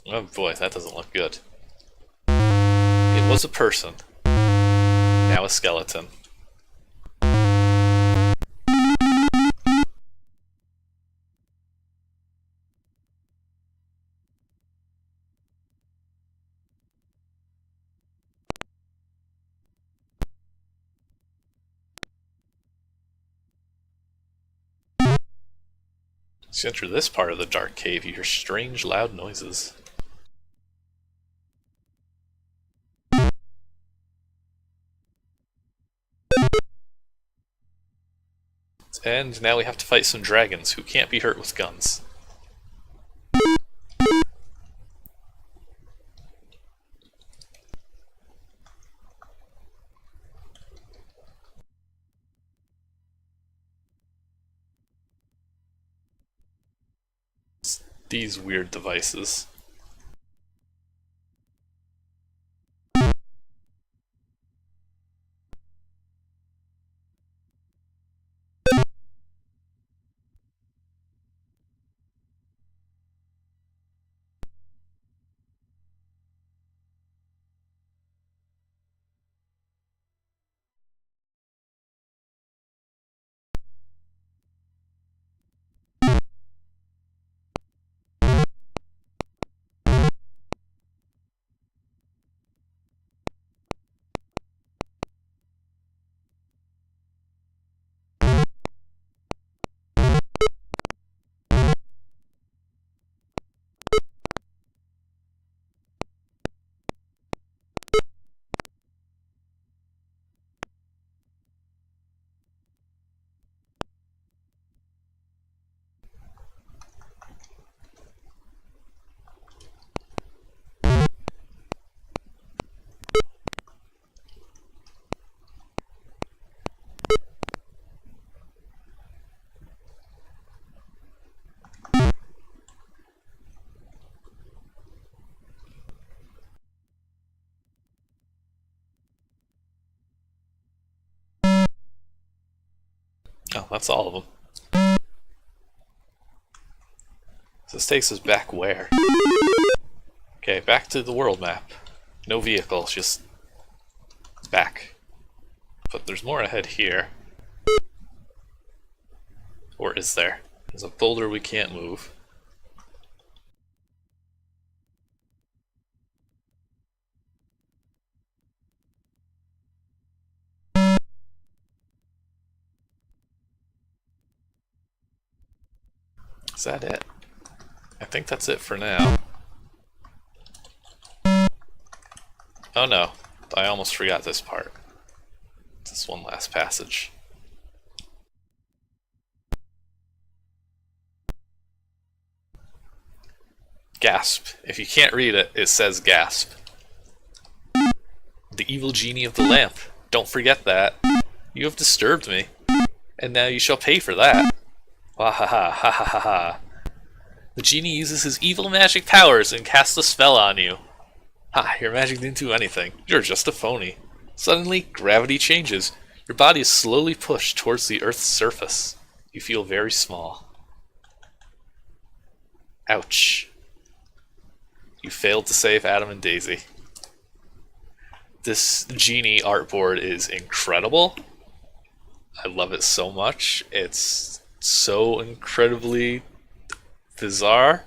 Oh boy, that doesn't look good. It was a person. Now a skeleton. As you enter this part of the dark cave, you hear strange, loud noises. And now we have to fight some dragons who can't be hurt with guns. It's these weird devices. Oh, that's all of them. So this takes us back where? Okay, back to the world map. No vehicles, just back. But there's more ahead here. Or is there? There's a boulder we can't move. Is that it? I think that's it for now. Oh no, I almost forgot this part. This one last passage. Gasp. If you can't read it, it says gasp. The evil genie of the lamp. Don't forget that. You have disturbed me, and now you shall pay for that. Wah ha ha ha ha ha ha. The genie uses his evil magic powers and casts a spell on you. Ha, your magic didn't do anything. You're just a phony. Suddenly, gravity changes. Your body is slowly pushed towards the Earth's surface. You feel very small. Ouch. You failed to save Adam and Daisy. This genie artboard is incredible. I love it so much. It's so incredibly bizarre.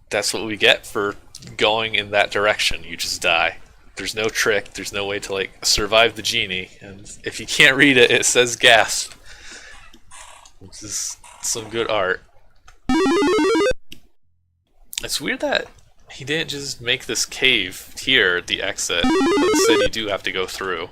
That's what we get for going in that direction. You just die. There's no trick. There's no way to like survive the genie. And if you can't read it, it says gasp. This is some good art. It's weird that he didn't just make this cave here the exit, but instead you do have to go through.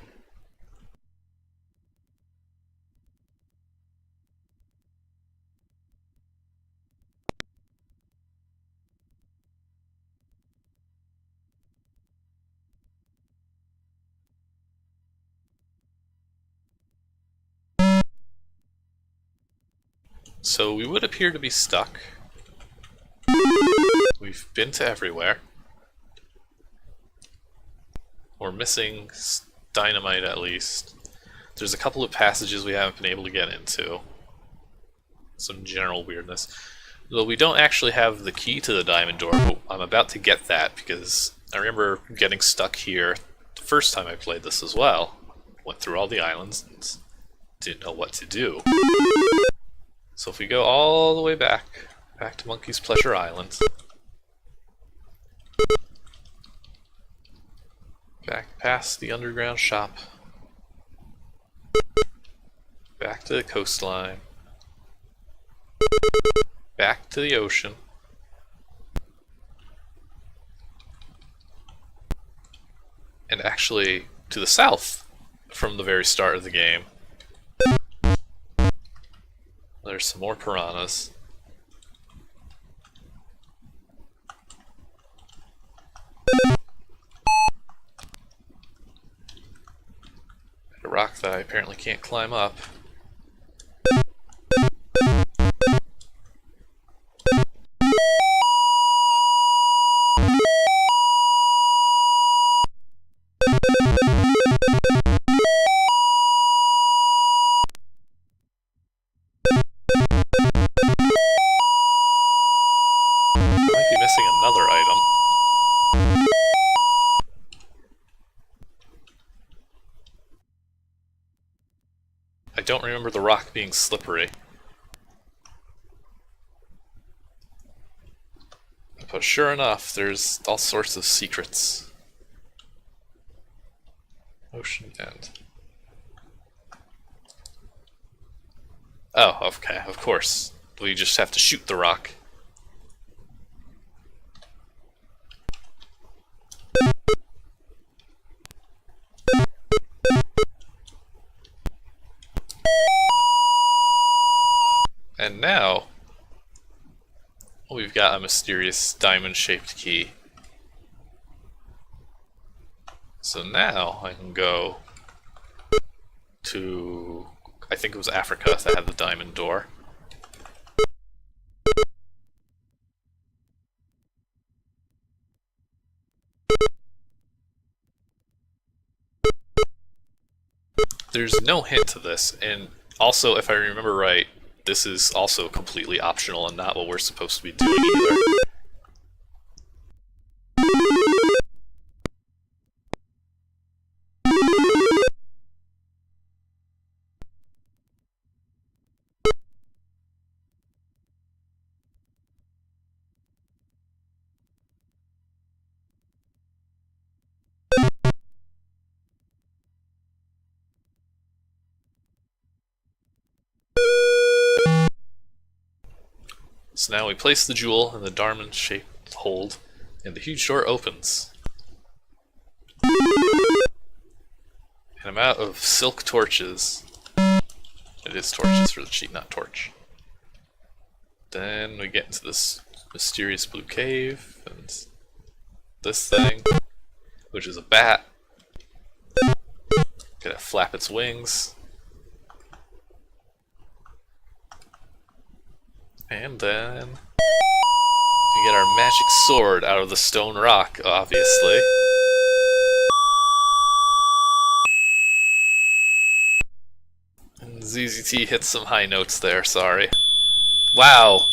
So we would appear to be stuck. We've been to everywhere. We're missing dynamite at least. There's a couple of passages we haven't been able to get into. Some general weirdness. Though we don't actually have the key to the diamond door, but I'm about to get that because I remember getting stuck here the first time I played this as well. Went through all the islands and didn't know what to do. So if we go all the way back to Monkey's Pleasure Island, back past the underground shop, back to the coastline, back to the ocean, and actually to the south from the very start of the game. There's some more piranhas. A rock that I apparently can't climb up. Another item. I don't remember the rock being slippery. But sure enough, there's all sorts of secrets. Ocean end. Oh, okay, of course. We just have to shoot the rock. And now, we've got a mysterious diamond-shaped key. So now I can go to, I think it was Africa that had the diamond door. there's no hint to this, and also, if I remember right, this is also completely optional and not what we're supposed to be doing either. So now we place the jewel in the diamond-shaped hold, and the huge door opens. And I'm out of silk torches. It is torches for the cheat, not torch. Then we get into this mysterious blue cave, and this thing, which is a bat. Gonna flap its wings. And then we get our magic sword out of the stone rock, obviously. And ZZT hits some high notes there, sorry. Wow!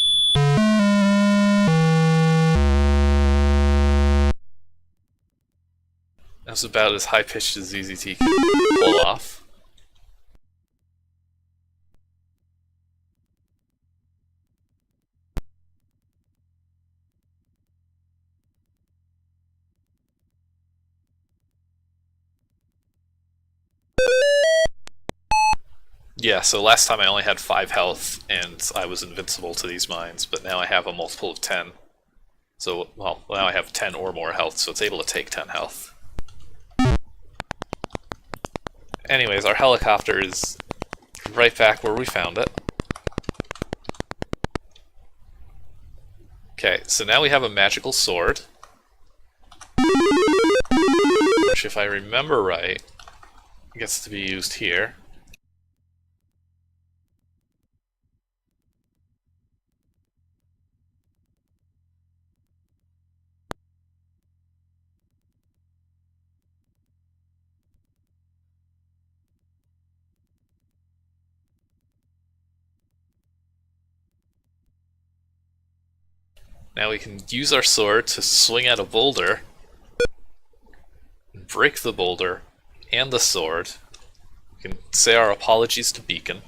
That's about as high-pitched as ZZT can pull off. Yeah, so last time I only had 5 health, and I was invincible to these mines, but now I have a multiple of 10. So, well, now I have 10 or more health, so it's able to take 10 health. Anyways, our helicopter is right back where we found it. Okay, so now we have a magical sword, which, if I remember right, gets to be used here. Now we can use our sword to swing at a boulder, break the boulder and the sword. We can say our apologies to Beacon.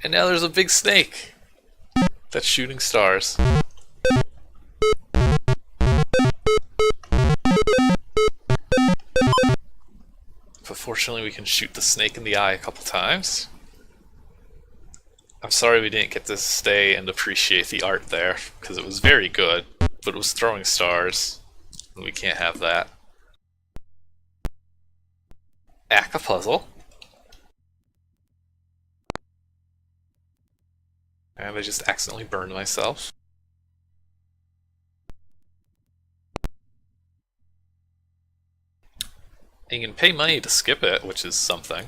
And now there's a big snake that's shooting stars. But fortunately we can shoot the snake in the eye a couple times. I'm sorry we didn't get to stay and appreciate the art there, because it was very good, but it was throwing stars, and we can't have that. Ack a puzzle. And I just accidentally burned myself. And you can pay money to skip it, which is something.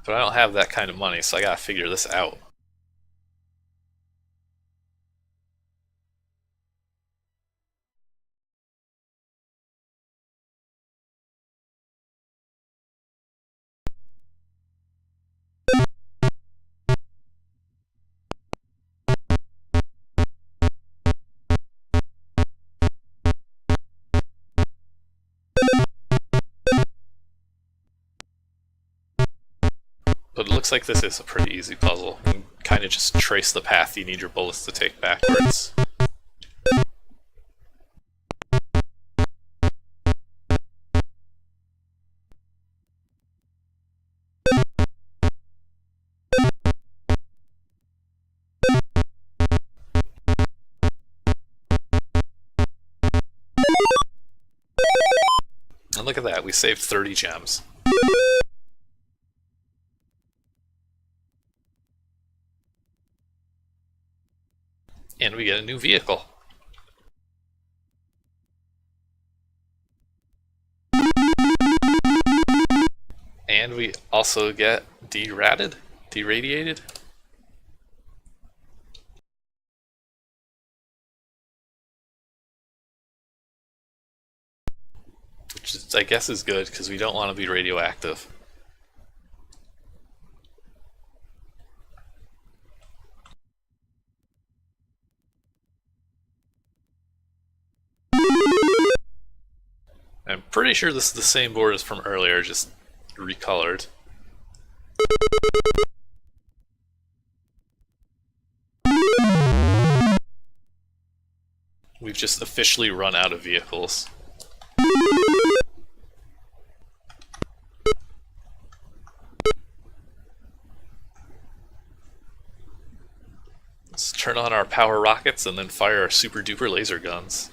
But I don't have that kind of money, so I gotta figure this out. But it looks like this is a pretty easy puzzle. You can kind of just trace the path you need your bullets to take backwards. And look at that, we saved 30 gems. And we get a new vehicle. And we also get deradiated. Which is, I guess is good, because we don't want to be radioactive. I'm pretty sure this is the same board as from earlier, just recolored. We've just officially run out of vehicles. Let's turn on our power rockets and then fire our super duper laser guns.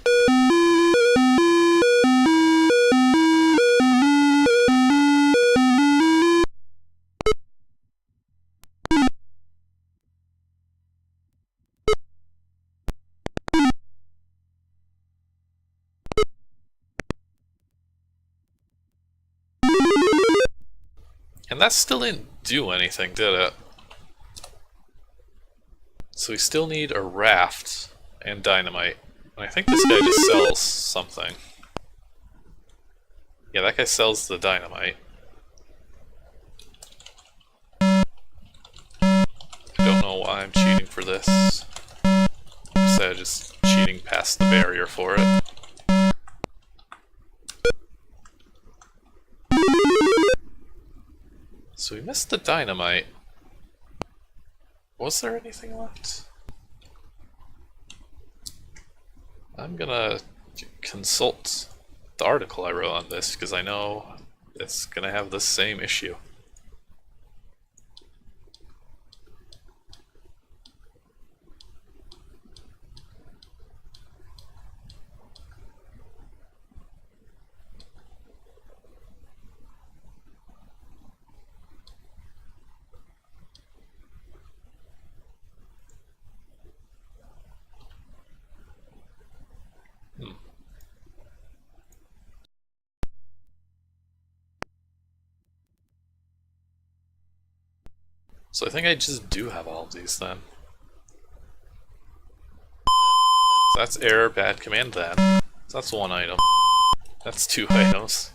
And that still didn't do anything, did it? So we still need a raft and dynamite. And I think this guy just sells something. Yeah, that guy sells the dynamite. I don't know why I'm cheating for this. Instead of just cheating past the barrier for it. So we missed the dynamite. Was there anything left? I'm gonna consult the article I wrote on this because I know it's gonna have the same issue. So I think I just do have all of these then. So that's error, bad command then. So that's one item. That's two items.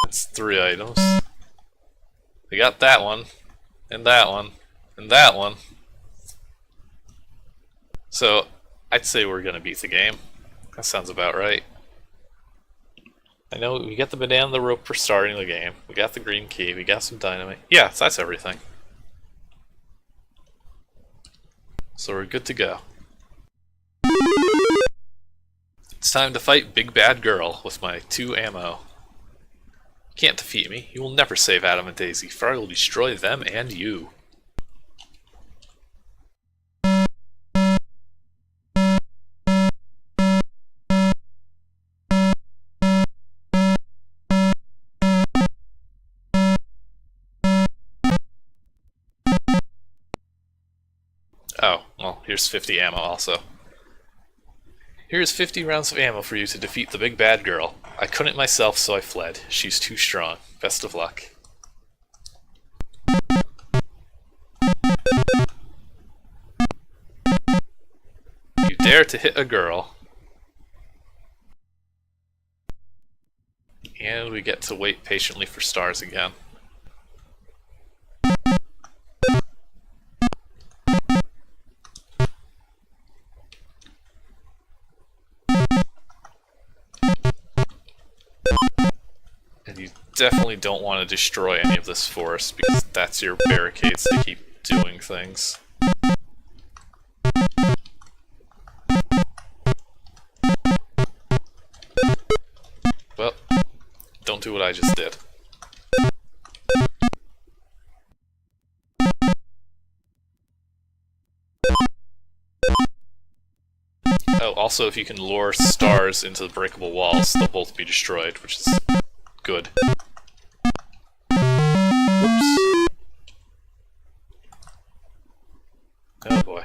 That's three items. We got that one, and that one, and that one. So I'd say we're gonna beat the game. That sounds about right. I know we got the banana and the rope for starting the game. We got the green key, we got some dynamite. Yeah, so that's everything. So we're good to go. It's time to fight Big Bad Girl with my 2 ammo. You can't defeat me. You will never save Adam and Daisy, for I will destroy them and you. Oh, well, here's 50 ammo also. Here's 50 rounds of ammo for you to defeat the Big Bad Girl. I couldn't myself, so I fled. She's too strong. Best of luck. You dare to hit a girl. And we get to wait patiently for stars again. And you definitely don't want to destroy any of this forest because that's your barricades to keep doing things. Well, don't do what I just did. Oh, also if you can lure stars into the breakable walls, they'll both be destroyed, which is good. Whoops. Oh boy.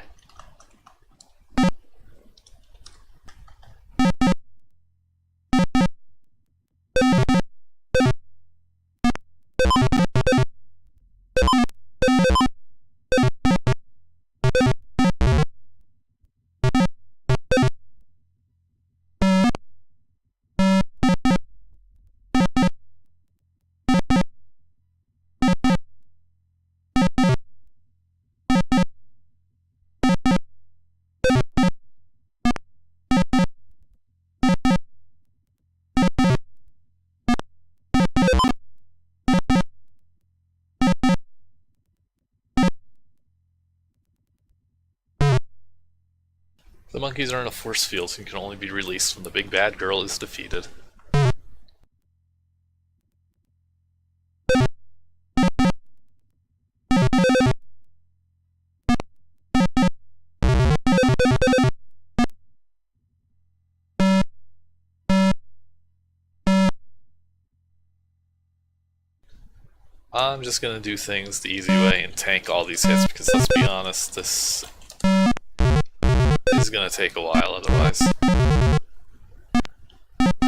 The monkeys are in a force field and can only be released when the big bad girl is defeated. I'm just gonna do things the easy way and tank all these hits because let's be honest, this is gonna take a while otherwise.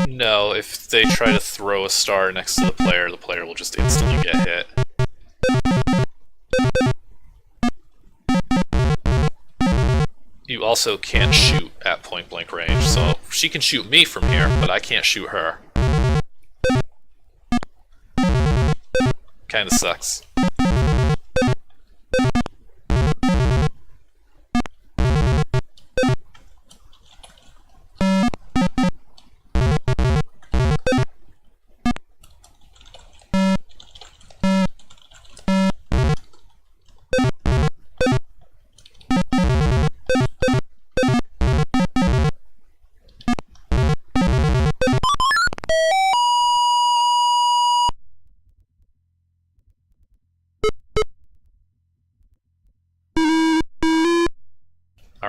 No, if they try to throw a star next to the player will just instantly get hit. You also can't shoot at point blank range, so she can shoot me from here, but I can't shoot her. Kinda sucks.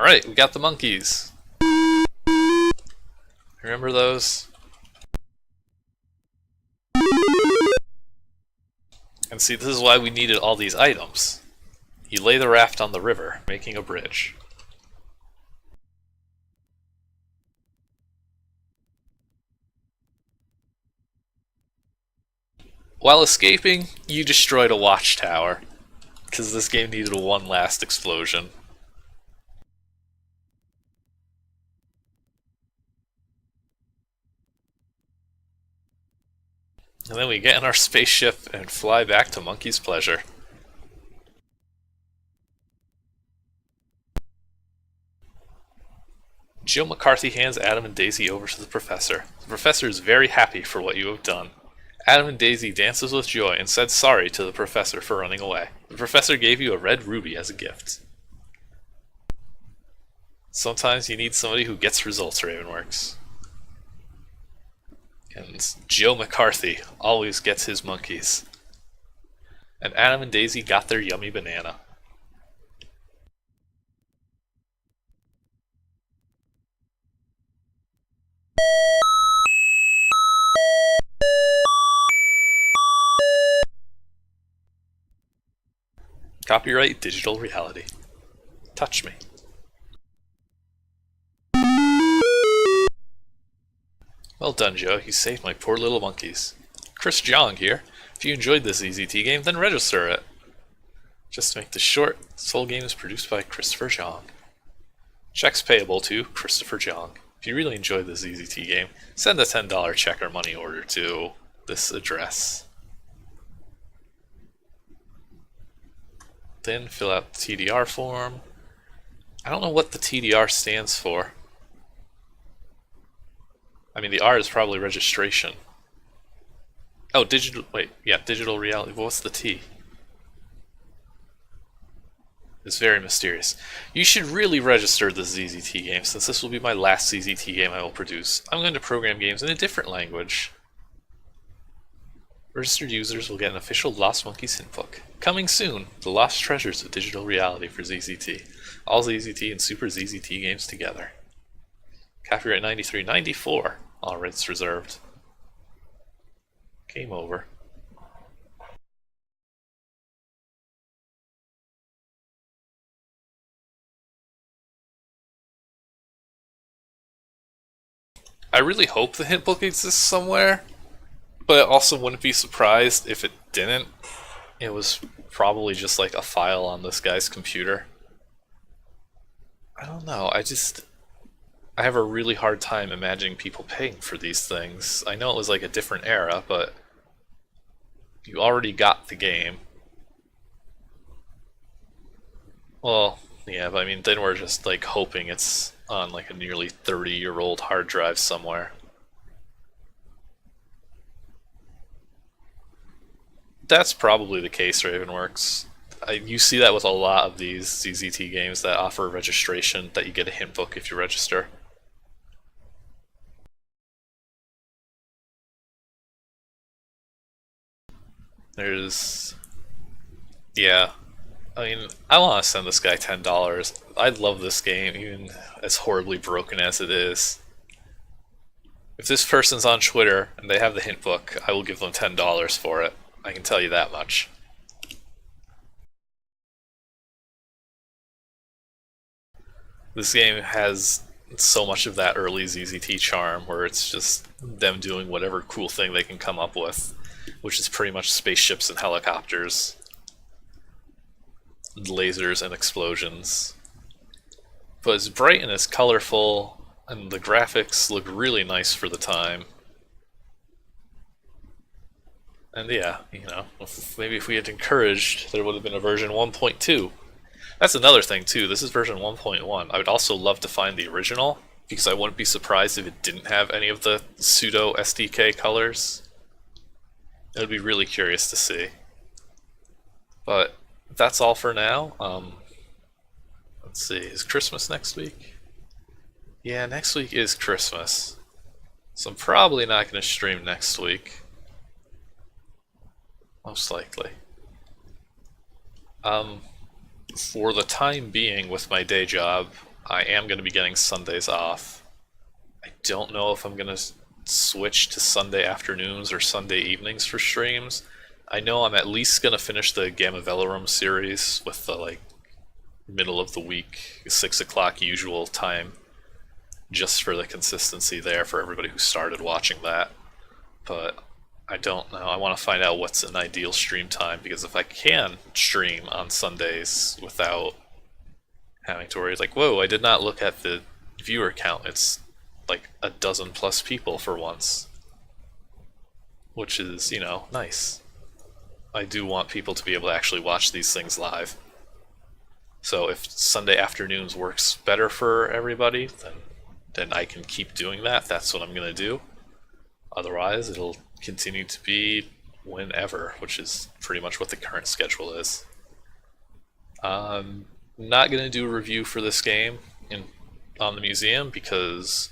Alright, we got the monkeys. Remember those? And see, this is why we needed all these items. You lay the raft on the river, making a bridge. While escaping, you destroyed a watchtower, because this game needed one last explosion. And then we get in our spaceship and fly back to Monkey's Pleasure. Joe McCarthy hands Adam and Daisy over to the professor. The professor is very happy for what you have done. Adam and Daisy dances with joy and said sorry to the professor for running away. The professor gave you a red ruby as a gift. Sometimes you need somebody who gets results, Ravenworks. And Joe McCarthy always gets his monkeys. And Adam and Daisy got their yummy banana. Copyright Digital Reality. Touch me. Well done, Joe. You saved my poor little monkeys. Chris Jong here. If you enjoyed this EZT game, then register it. Just to make this short, this whole game is produced by Christopher Jong. Checks payable to Christopher Jong. If you really enjoyed this EZT game, send a $10 check or money order to this address. Then fill out the TDR form. I don't know what the TDR stands for. I mean, the R is probably registration. Oh, digital, wait, yeah, digital reality. Well, what's the T? It's very mysterious. You should really register the ZZT game, since this will be my last ZZT game I will produce. I'm going to program games in a different language. Registered users will get an official Lost Monkeys hint book. Coming soon, the Lost Treasures of Digital Reality for ZZT. All ZZT and Super ZZT games together. Copyright 93-94. All rights reserved. Game over. I really hope the hint book exists somewhere, but I also wouldn't be surprised if it didn't. It was probably just like a file on this guy's computer. I don't know, I have a really hard time imagining people paying for these things. I know it was like a different era, but you already got the game. Well, yeah, but I mean, then we're just like hoping it's on like a nearly 30-year-old hard drive somewhere. That's probably the case, Ravenworks. You see that with a lot of these ZZT games that offer registration, that you get a hint book if you register. There's... yeah. I mean, I want to send this guy $10. I love this game, even as horribly broken as it is. If this person's on Twitter and they have the hint book, I will give them $10 for it. I can tell you that much. This game has so much of that early ZZT charm where it's just them doing whatever cool thing they can come up with, which is pretty much spaceships and helicopters, lasers and explosions. But it's bright and it's colorful, and the graphics look really nice for the time. And yeah, you know, maybe if we had encouraged, there would have been a version 1.2. That's another thing too, this is version 1.1. I would also love to find the original, because I wouldn't be surprised if it didn't have any of the pseudo SDK colors. It would be really curious to see. But that's all for now. Let's see, is Christmas next week? Yeah, next week is Christmas. So I'm probably not going to stream next week. Most likely. For the time being with my day job, I am going to be getting Sundays off. I don't know if I'm going to switch to Sunday afternoons or Sunday evenings for streams. I know I'm at least going to finish the Gamma Velorum series with the like middle of the week, 6 o'clock usual time, just for the consistency there for everybody who started watching that. But I don't know. I want to find out what's an ideal stream time, because if I can stream on Sundays without having to worry, like, whoa, I did not look at the viewer count. It's like a dozen plus people for once, which is, you know, nice. I do want people to be able to actually watch these things live. So if Sunday afternoons works better for everybody, then I can keep doing that. That's what I'm going to do. Otherwise, it'll continue to be whenever, which is pretty much what the current schedule is. I'm not going to do a review for this game on the museum because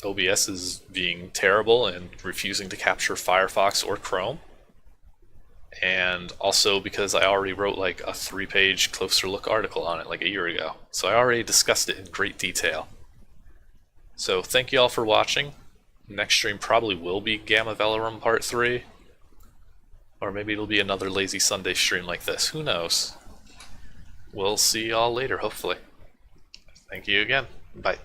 OBS is being terrible and refusing to capture Firefox or Chrome. And also because I already wrote like a 3-page closer look article on it like a year ago. So I already discussed it in great detail. So thank you all for watching. Next stream probably will be Gamma Velorum Part 3. Or maybe it'll be another Lazy Sunday stream like this. Who knows? We'll see y'all later, hopefully. Thank you again. Bye.